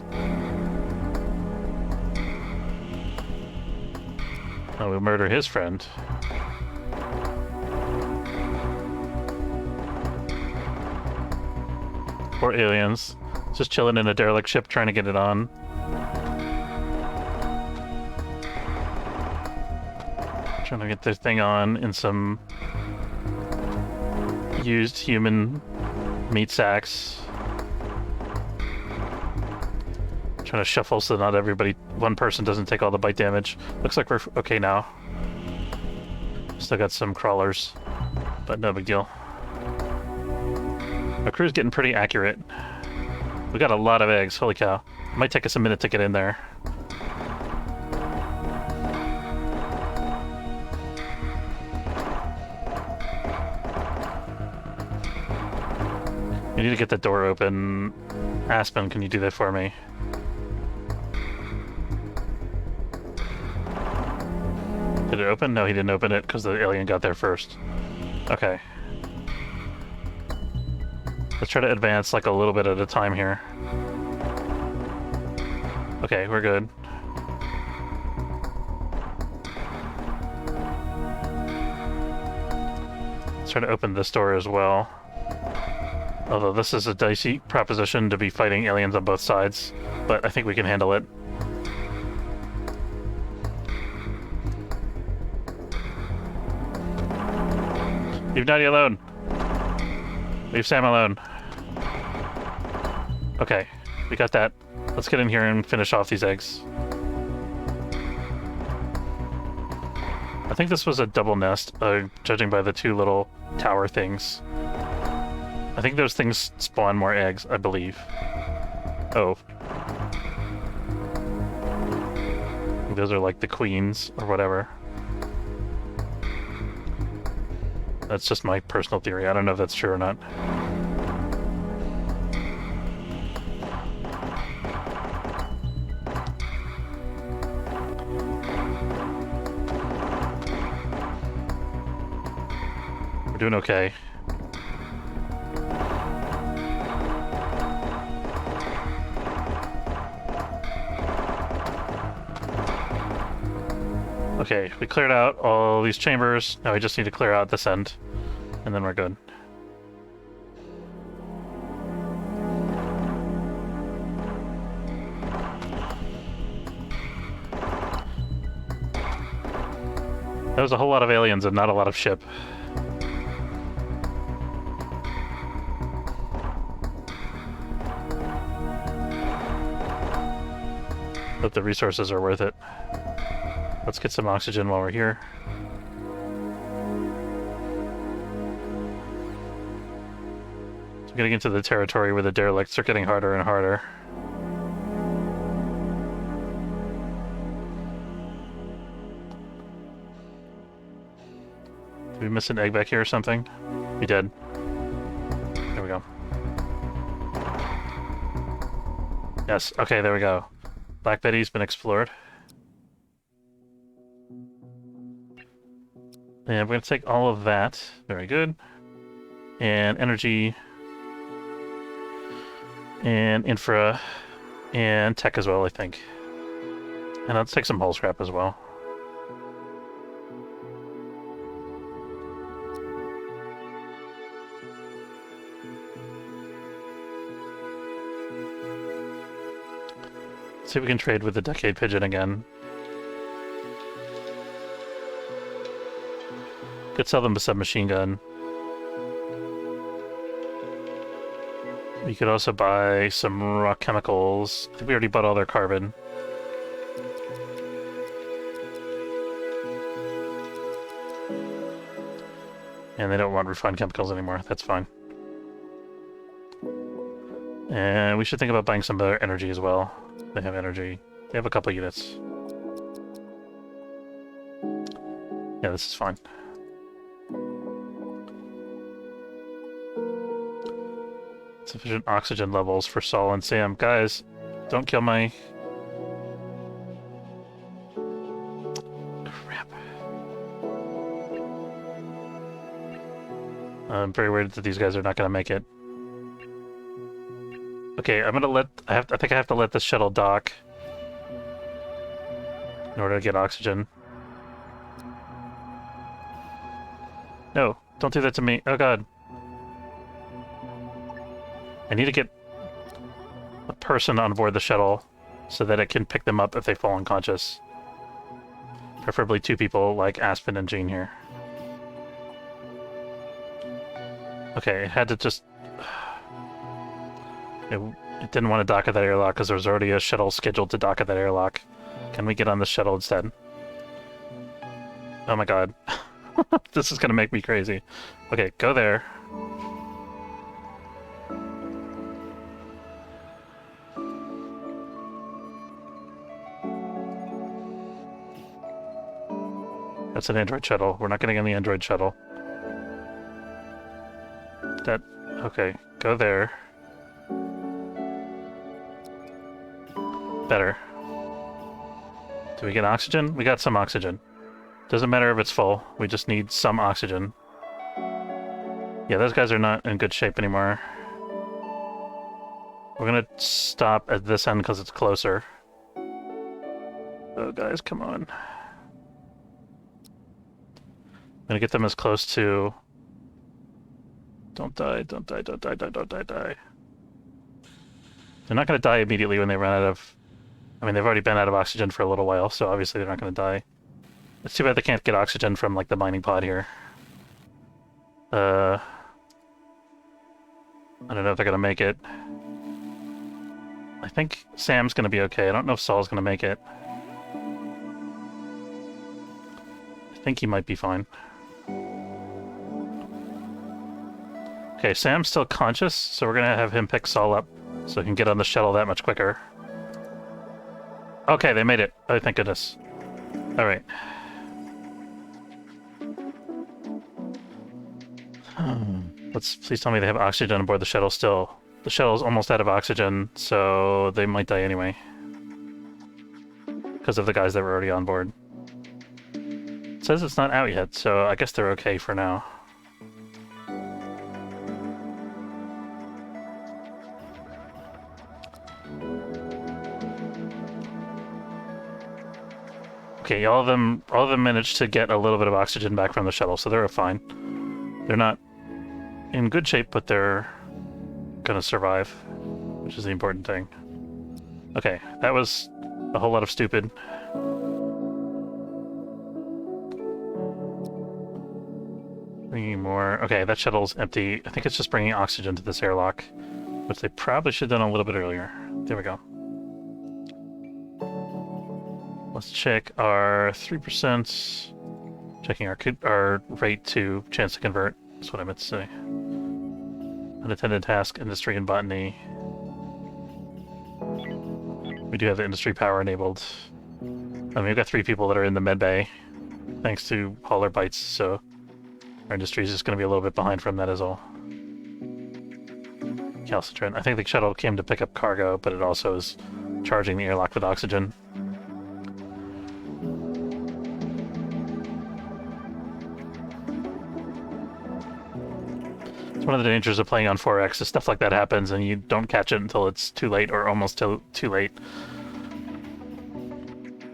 [SPEAKER 1] Oh, we'll murder his friend. Poor aliens. Just chilling in a derelict ship trying to get it on. Trying to get their thing on in some used human meat sacks. Trying to shuffle so not one person doesn't take all the bite damage. Looks like we're okay now. Still got some crawlers, but no big deal. Our crew's getting pretty accurate. We got a lot of eggs, holy cow. It might take us a minute to get in there. We need to get the door open. Aspen, can you do that for me? Did it open? No, he didn't open it because the alien got there first. Okay. Let's try to advance like a little bit at a time here. Okay, we're good. Let's try to open this door as well. Although this is a dicey proposition to be fighting aliens on both sides, but I think we can handle it. Leave Nadia alone. Leave Sam alone. Okay, we got that. Let's get in here and finish off these eggs. I think this was a double nest, judging by the two little tower things. I think those things spawn more eggs, I believe. Oh. Those are like the queens, or whatever. That's just my personal theory. I don't know if that's true or not. We're doing okay. Okay, we cleared out all these chambers. Now we just need to clear out this end, and then we're good. That was a whole lot of aliens and not a lot of ship. But the resources are worth it. Let's get some oxygen while we're here. So getting into the territory where the derelicts are getting harder and harder. Did we miss an egg back here or something? We did. There we go. Yes, okay, there we go. Black Betty's been explored. And we're going to take all of that. Very good. And energy. And infra. And tech as well, I think. And let's take some hull scrap as well. See if we can trade with the Decade Pigeon again. Could sell them a submachine gun. We could also buy some rock chemicals. I think we already bought all their carbon. And they don't want refined chemicals anymore. That's fine. And we should think about buying some of their energy as well. They have energy. They have a couple units. Yeah, this is fine. Sufficient oxygen levels for Saul and Sam. Guys, don't kill my... Crap. I'm very worried that these guys are not going to make it. Okay, I'm gonna let... I think I have to let this shuttle dock in order to get oxygen. No, don't do that to me. Oh god. I need to get a person on board the shuttle so that it can pick them up if they fall unconscious. Preferably 2 people like Aspen and Jean here. Okay, it had to just... It didn't want to dock at that airlock because there was already a shuttle scheduled to dock at that airlock. Can we get on the shuttle instead? Oh my god. This is going to make me crazy. Okay, go there. That's an Android shuttle. We're not getting on the Android shuttle. That... Okay, go there. Better. Do we get oxygen? We got some oxygen. Doesn't matter if it's full. We just need some oxygen. Yeah, those guys are not in good shape anymore. We're gonna stop at this end because it's closer. Oh, guys, come on. I'm gonna get them as close to... Don't die, don't die, don't die, don't die, die. They're not gonna die immediately when they run out of... I mean, they've already been out of oxygen for a little while, so obviously they're not gonna die. It's too bad they can't get oxygen from, like, the mining pod here. I don't know if they're gonna make it. I think Sam's gonna be okay. I don't know if Saul's gonna make it. I think he might be fine. Okay, Sam's still conscious, so we're gonna have him pick Saul up so he can get on the shuttle that much quicker. Okay, they made it. Oh, thank goodness. Alright. Please tell me they have oxygen on board the shuttle still. The shuttle's almost out of oxygen, so they might die anyway. Because of the guys that were already on board. It says it's not out yet, so I guess they're okay for now. Okay, all of them managed to get a little bit of oxygen back from the shuttle, so they're fine. They're not in good shape, but they're gonna survive, which is the important thing. Okay, that was a whole lot of stupid. Bringing more... Okay, that shuttle's empty. I think it's just bringing oxygen to this airlock, which they probably should have done a little bit earlier. There we go. Let's check our 3%. Checking our rate to chance to convert. That's what I meant to say. Unattended task, industry, and botany. We do have the industry power enabled. I mean, we've got 3 people that are in the med bay, thanks to hauler bites, so Our industry is just going to be a little bit behind from that as well. Calcitrant. I think the shuttle came to pick up cargo, but it also is charging the airlock with oxygen. It's one of the dangers of playing on 4X is stuff like that happens and you don't catch it until it's too late or almost too late.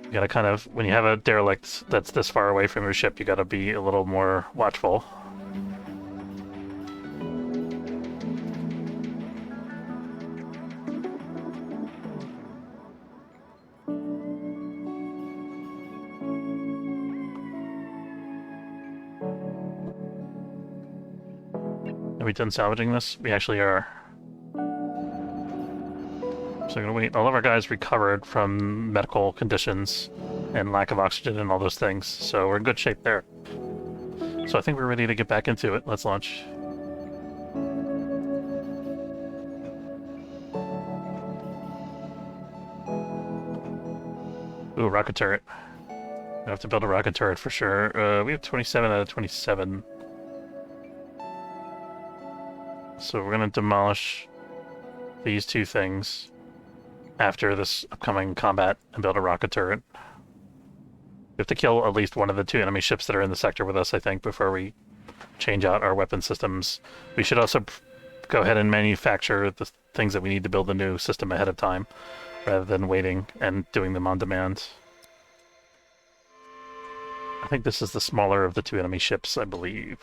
[SPEAKER 1] You gotta kind of, when you have a derelict that's this far away from your ship, you gotta be a little more watchful. Are we done salvaging this? We actually are. So I'm gonna wait. All of our guys recovered from medical conditions and lack of oxygen and all those things, so we're in good shape there. So I think we're ready to get back into it. Let's launch. Ooh, rocket turret. We have to build a rocket turret for sure. We have 27 out of 27. So we're going to demolish these two things after this upcoming combat and build a rocket turret. We have to kill at least one of the two enemy ships that are in the sector with us, I think, before we change out our weapon systems. We should also go ahead and manufacture the things that we need to build the new system ahead of time, rather than waiting and doing them on demand. I think this is the smaller of the two enemy ships, I believe.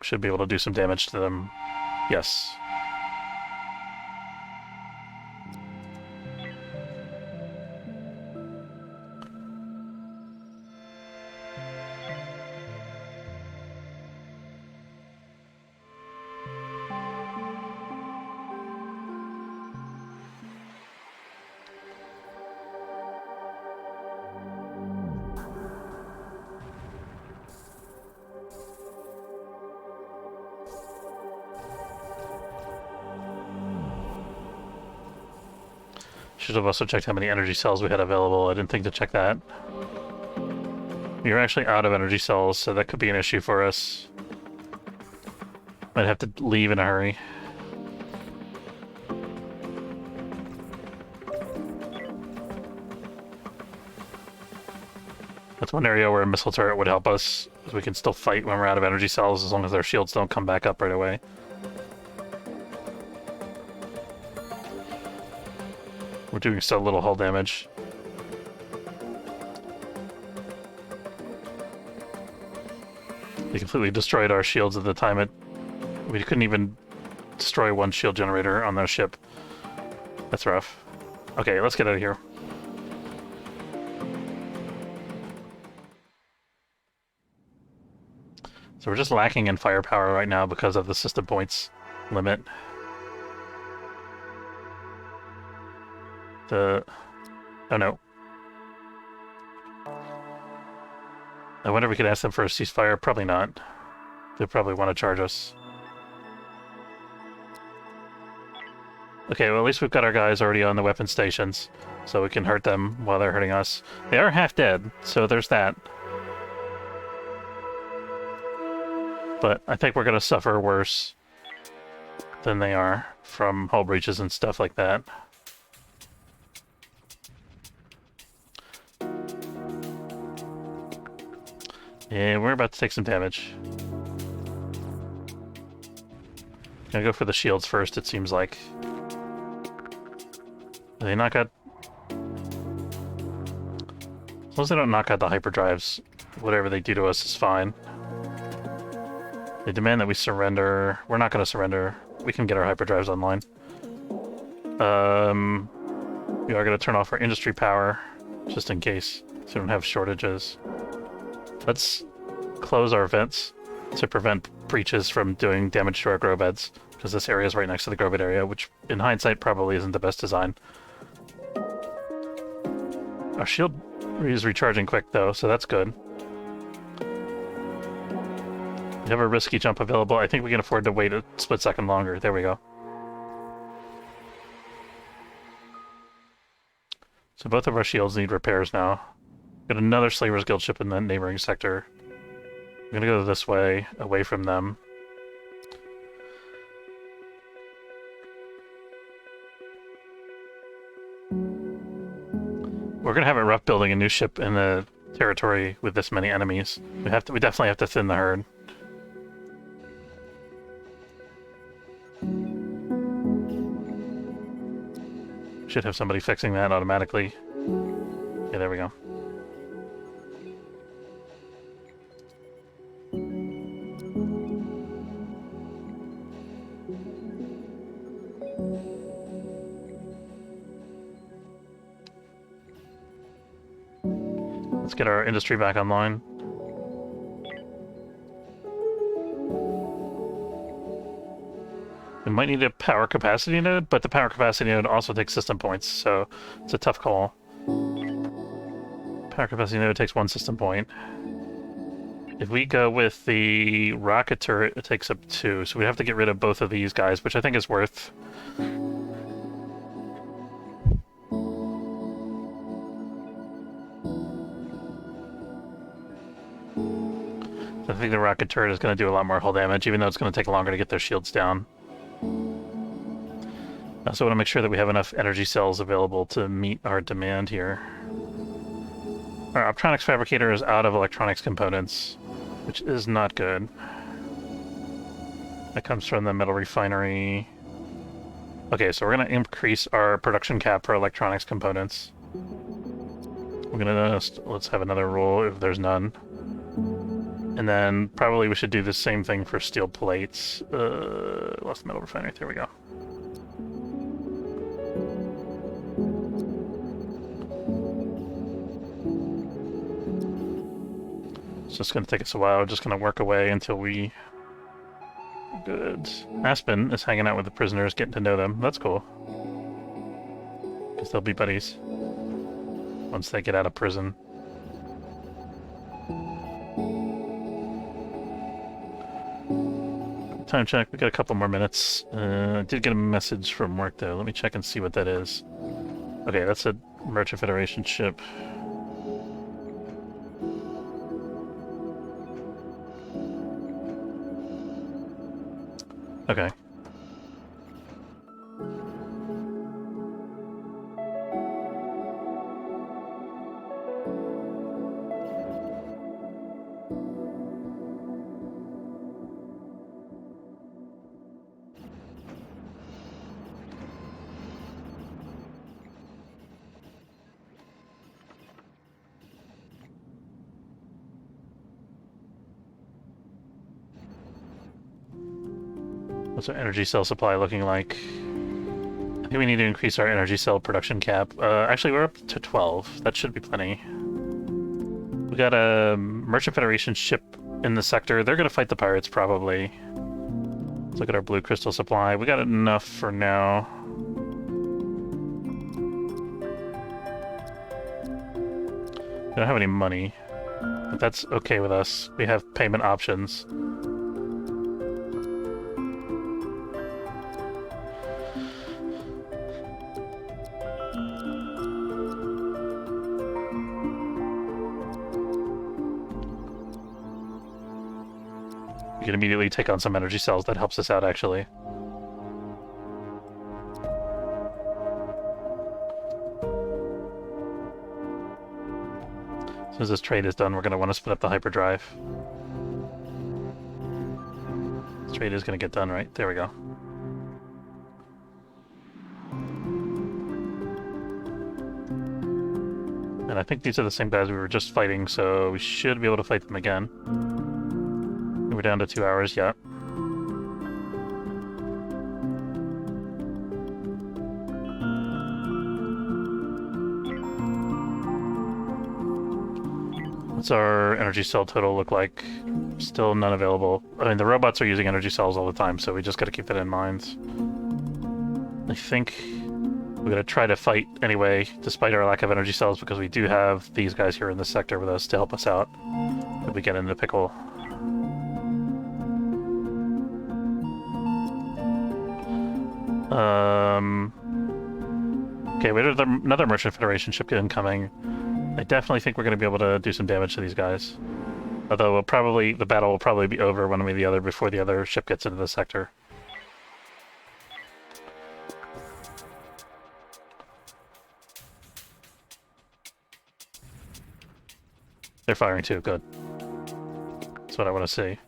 [SPEAKER 1] Should be able to do some damage to them. Yes. Should have also checked how many energy cells we had available. I didn't think to check that. We are actually out of energy cells, so that could be an issue for us. Might have to leave in a hurry. That's one area where a missile turret would help us, because we can still fight when we're out of energy cells as long as our shields don't come back up right away. We're doing so little hull damage. They completely destroyed our shields at the time. We couldn't even destroy one shield generator on their ship. That's rough. Okay, let's get out of here. So we're just lacking in firepower right now because of the system points limit. Oh no. I wonder if we could ask them for a ceasefire. Probably not. They'll probably want to charge us. Okay, well at least we've got our guys already on the weapon stations, so we can hurt them while they're hurting us. They are half dead, so there's that. But I think we're going to suffer worse than they are from hull breaches and stuff like that. Yeah, we're about to take some damage. Gonna go for the shields first, it seems like. They knock out... As long as they don't knock out the hyperdrives, whatever they do to us is fine. They demand that we surrender. We're not gonna surrender. We can get our hyperdrives online. We are gonna turn off our industry power, just in case, so we don't have shortages. Let's close our vents to prevent breaches from doing damage to our grow beds, because this area is right next to the grow bed area, which in hindsight probably isn't the best design. Our shield is recharging quick though, so that's good. We have a risky jump available. I think we can afford to wait a split second longer. There we go. So both of our shields need repairs now. Got another Slaver's Guild ship in the neighboring sector. I'm gonna go this way, away from them. We're gonna have it rough building a new ship in the territory with this many enemies. We definitely have to thin the herd. Should have somebody fixing that automatically. Yeah, there we go. Let's get our industry back online. We might need a power capacity node, but the power capacity node also takes system points, so it's a tough call. Power capacity node takes 1 system point. If we go with the rocket turret, it takes up 2, so we have to get rid of both of these guys, which I think is worth. I think the rocket turret is going to do a lot more hull damage, even though it's going to take longer to get their shields down. I also want to make sure that we have enough energy cells available to meet our demand here. Our optronics fabricator is out of electronics components, which is not good. That comes from the metal refinery. Okay, so we're going to increase our production cap for electronics components. We're going to let's have another roll if there's none. And then probably we should do the same thing for steel plates. Lost the metal refinery. There we go. It's just going to take us a while. We're just going to work away until we... Good. Aspen is hanging out with the prisoners, getting to know them. That's cool. Because they'll be buddies once they get out of prison. Time check. We got a couple more minutes. I did get a message from work, though. Let me check and see what that is. Okay, that's a Merchant Federation ship. Okay. What's our energy cell supply looking like? I think we need to increase our energy cell production cap. Actually, we're up to 12. That should be plenty. We got a Merchant Federation ship in the sector. They're going to fight the pirates, probably. Let's look at our blue crystal supply. We got enough for now. We don't have any money, but that's okay with us. We have payment options. We can immediately take on some energy cells. That helps us out, actually. As soon as this trade is done, we're going to want to split up the hyperdrive. This trade is going to get done, right? There we go. And I think these are the same guys we were just fighting, so we should be able to fight them again. We're down to 2 hours, yeah. What's our energy cell total look like? Still none available. I mean, the robots are using energy cells all the time, so we just gotta keep that in mind. I think we're gonna try to fight anyway, despite our lack of energy cells, because we do have these guys here in this sector with us to help us out if we get into pickle. Okay, we have another Merchant Federation ship incoming. I definitely think we're going to be able to do some damage to these guys. Although the battle will probably be over one way or the other before the other ship gets into the sector. They're firing too, good. That's what I want to see.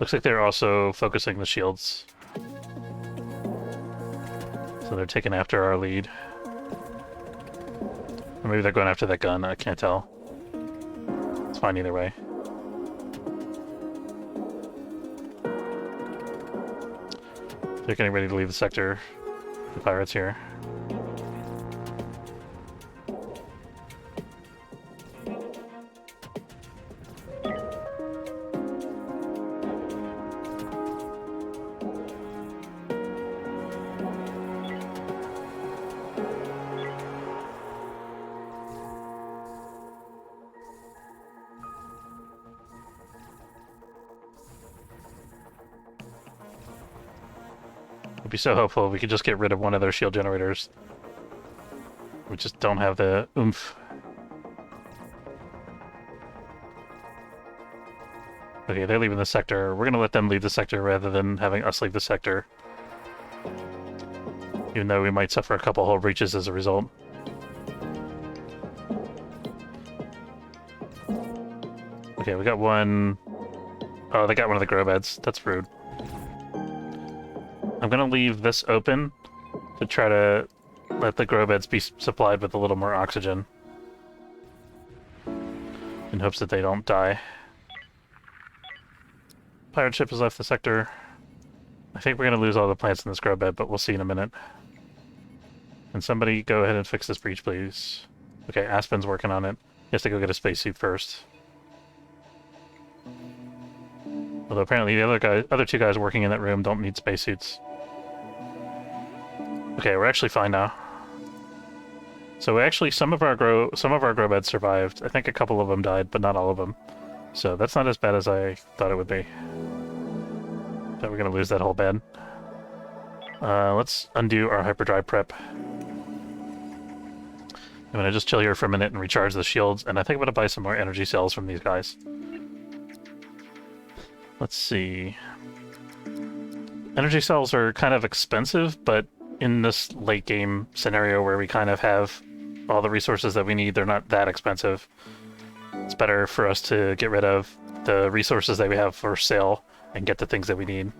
[SPEAKER 1] Looks like they're also focusing the shields. So they're taking after our lead. Or maybe they're going after that gun, I can't tell. It's fine either way. They're getting ready to leave the sector. The pirates here. I'd be so hopeful if we could just get rid of one of their shield generators. We just don't have the oomph. Okay, they're leaving the sector. We're gonna let them leave the sector rather than having us leave the sector. Even though we might suffer a couple hull breaches as a result. Okay, we got one... Oh, they got one of the grow beds. That's rude. I'm gonna leave this open to try to let the grow beds be supplied with a little more oxygen. In hopes that they don't die. Pirate ship has left the sector. I think we're gonna lose all the plants in this grow bed, but we'll see in a minute. And somebody go ahead and fix this breach, please. Okay, Aspen's working on it. He has to go get a spacesuit first. Although apparently the other two guys working in that room don't need spacesuits. Okay, we're actually fine now. So actually, some of our grow beds survived. I think a couple of them died, but not all of them. So that's not as bad as I thought it would be. Thought we're gonna lose that whole bed. Let's undo our hyperdrive prep. I'm gonna just chill here for a minute and recharge the shields, and I think I'm gonna buy some more energy cells from these guys. Let's see. Energy cells are kind of expensive, but in this late game scenario where we kind of have all the resources that we need, they're not that expensive. It's better for us to get rid of the resources that we have for sale and get the things that we need.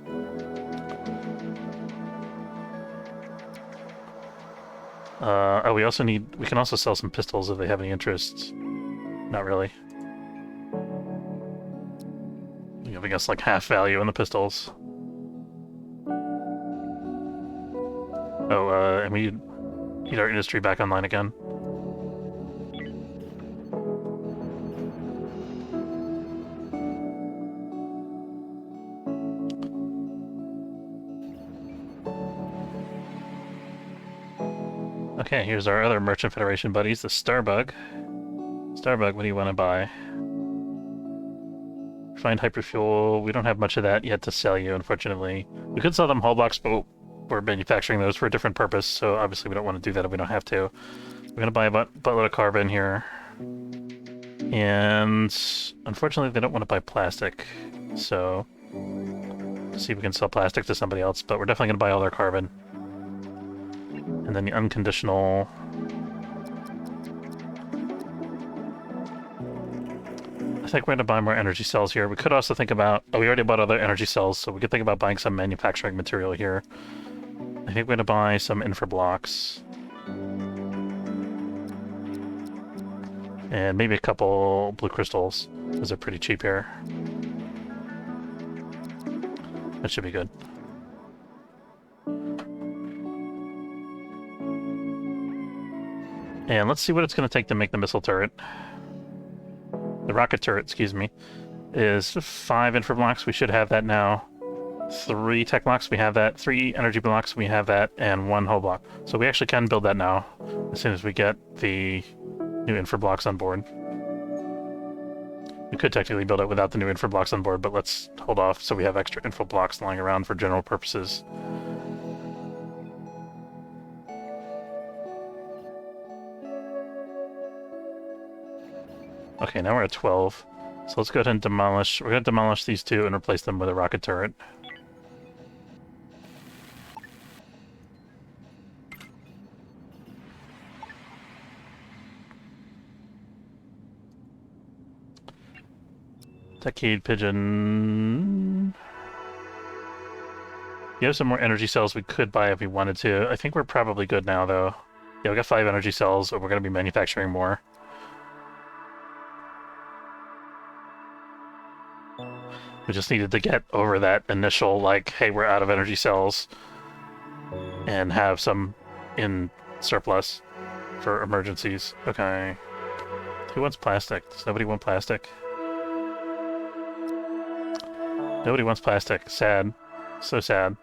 [SPEAKER 1] Oh, we can also sell some pistols if they have any interest. Not really. Giving us like half value in the pistols. Oh, and we need our industry back online again. Okay, here's our other Merchant Federation buddies, the Starbug. Starbug, what do you want to buy? Refined hyperfuel. We don't have much of that yet to sell you, unfortunately. We could sell them hull blocks, but we're manufacturing those for a different purpose, so obviously we don't want to do that if we don't have to. We're going to buy a buttload of carbon here. And unfortunately they don't want to buy plastic, so let's see if we can sell plastic to somebody else, but we're definitely going to buy all their carbon. And then the unconditional... I think we're going to buy more energy cells here. We could also think about... Oh, we already bought other energy cells, so we could think about buying some manufacturing material here. I think we're going to buy some infra blocks. And maybe a couple blue crystals, because they're pretty cheap here. That should be good. And let's see what it's going to take to make the missile turret. The rocket turret, excuse me, is 5 infra blocks. We should have that now. 3 tech blocks, we have that. 3 energy blocks, we have that. And 1 hull block. So we actually can build that now, as soon as we get the new infra blocks on board. We could technically build it without the new info blocks on board, but let's hold off so we have extra info blocks lying around for general purposes. Okay, now we're at 12. So let's go ahead and demolish. We're going to demolish these two and replace them with a rocket turret. Decade Pigeon. You have some more energy cells we could buy if we wanted to. I think we're probably good now, though. Yeah, we got 5 energy cells, but we're going to be manufacturing more. We just needed to get over that initial, like, hey, we're out of energy cells, and have some in surplus for emergencies. Okay. Who wants plastic? Does nobody want plastic? Nobody wants plastic. Sad. So sad.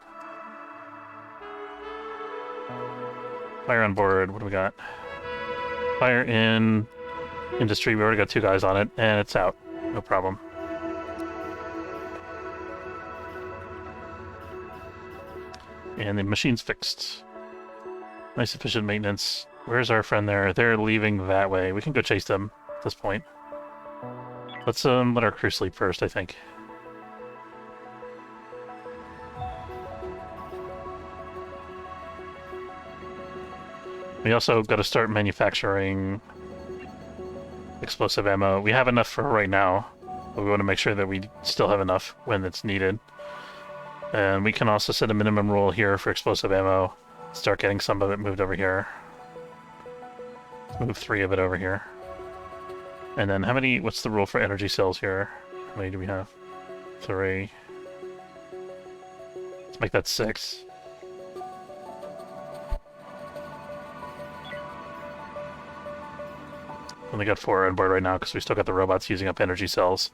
[SPEAKER 1] Fire on board. What do we got? Fire in industry. We already got 2 guys on it, and it's out. No problem. And the machine's fixed. Nice efficient maintenance. Where's our friend there? They're leaving that way. We can go chase them at this point. Let's let our crew sleep first, I think. We also got to start manufacturing explosive ammo. We have enough for right now, but we want to make sure that we still have enough when it's needed. And we can also set a minimum rule here for explosive ammo. Start getting some of it moved over here. Let's move 3 of it over here. And then how many, what's the rule for energy cells here? How many do we have? 3. Let's make that 6. Only got 4 on board right now because we still got the robots using up energy cells.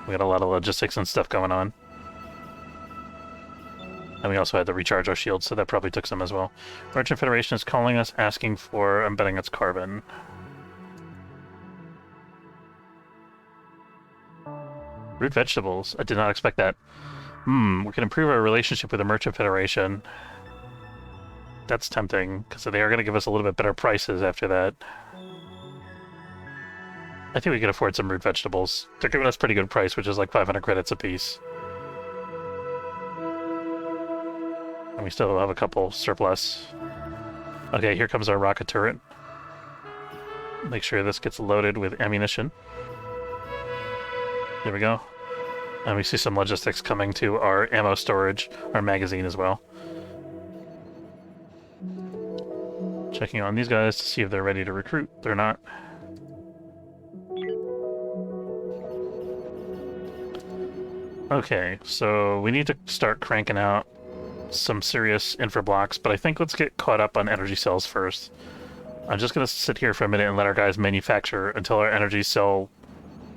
[SPEAKER 1] We got a lot of logistics and stuff going on. And we also had to recharge our shields, so that probably took some as well. Merchant Federation is calling us, asking for, I'm betting it's carbon. Root vegetables. I did not expect that. We can improve our relationship with the Merchant Federation. That's tempting, because they are going to give us a little bit better prices after that. I think we can afford some root vegetables. They're giving us pretty good price, which is like 500 credits apiece. And we still have a couple surplus. Okay, here comes our rocket turret. Make sure this gets loaded with ammunition. There we go. And we see some logistics coming to our ammo storage, our magazine as well. Checking on these guys to see if they're ready to recruit. They're not. Okay, so we need to start cranking out some serious infra blocks, but I think let's get caught up on energy cells first. I'm just going to sit here for a minute and let our guys manufacture until our energy cell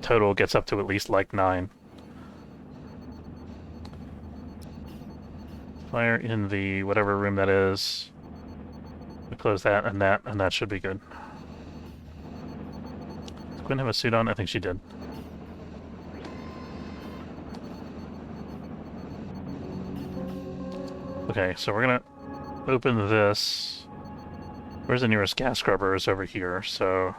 [SPEAKER 1] total gets up to at least like 9. Fire in the whatever room that is. We close that, and that should be good. Does Gwen have a suit on? I think she did. Okay, so we're gonna open this. Where's the nearest gas scrubber? Is over here, so...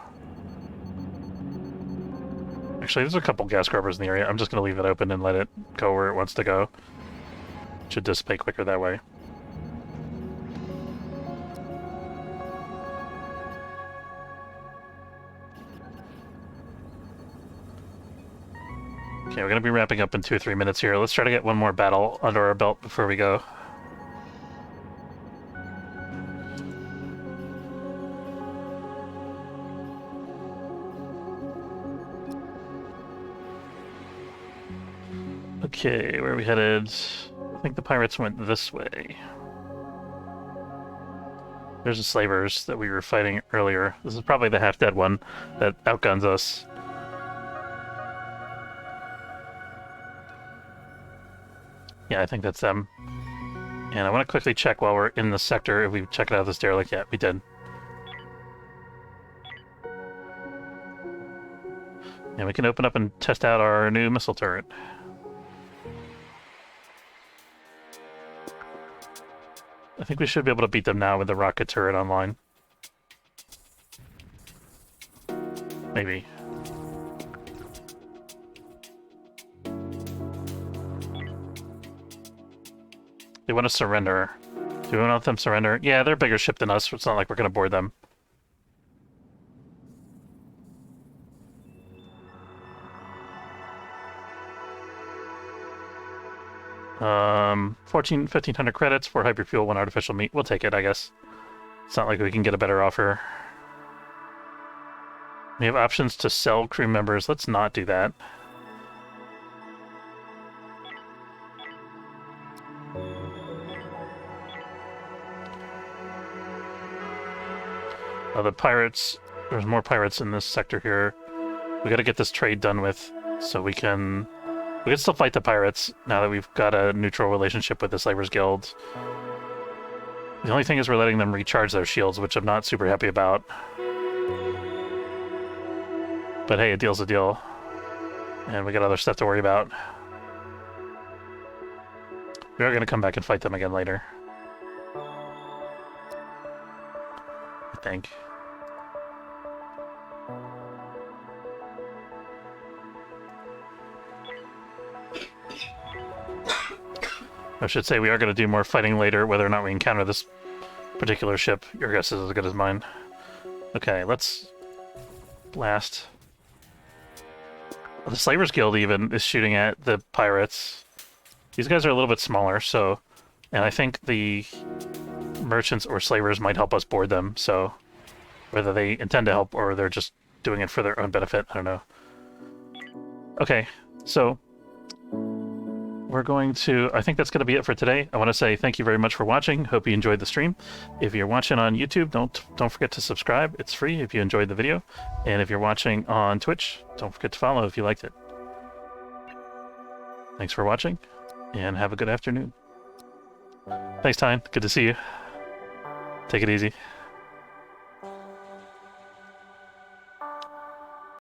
[SPEAKER 1] Actually, there's a couple gas scrubbers in the area. I'm just gonna leave it open and let it go where it wants to go. It should dissipate quicker that way. Okay, we're gonna be wrapping up in 2 or 3 minutes here. Let's try to get one more battle under our belt before we go. Okay, where are we headed? I think the pirates went this way. There's the slavers that we were fighting earlier. This is probably the half-dead one that outguns us. Yeah, I think that's them. And I want to quickly check while we're in the sector if we check it out this derelict. Yeah, we did. And we can open up and test out our new missile turret. I think we should be able to beat them now with the rocket turret online. Maybe. They want to surrender. Do we want them to surrender? Yeah, they're a bigger ship than us, so it's not like we're going to board them. 1,500 credits for hyperfuel, 1 artificial meat. We'll take it, I guess. It's not like we can get a better offer. We have options to sell crew members. Let's not do that. The pirates, there's more pirates in this sector here. We gotta get this trade done with, so we can still fight the pirates now that we've got a neutral relationship with the Slavers Guild. The only thing is we're letting them recharge their shields, which I'm not super happy about. But hey, a deal's a deal. And we got other stuff to worry about. We are gonna come back and fight them again later. I think. I should say we are going to do more fighting later, whether or not we encounter this particular ship. Your guess is as good as mine. Okay, let's blast. The Slavers Guild even is shooting at the pirates. These guys are a little bit smaller, so... And I think the merchants or slavers might help us board them, so... Whether they intend to help or they're just doing it for their own benefit, I don't know. Okay, so... We're going to... I think that's going to be it for today. I want to say thank you very much for watching. Hope you enjoyed the stream. If you're watching on YouTube, don't forget to subscribe. It's free if you enjoyed the video. And if you're watching on Twitch, don't forget to follow if you liked it. Thanks for watching, and have a good afternoon. Thanks, Tyne. Good to see you. Take it easy.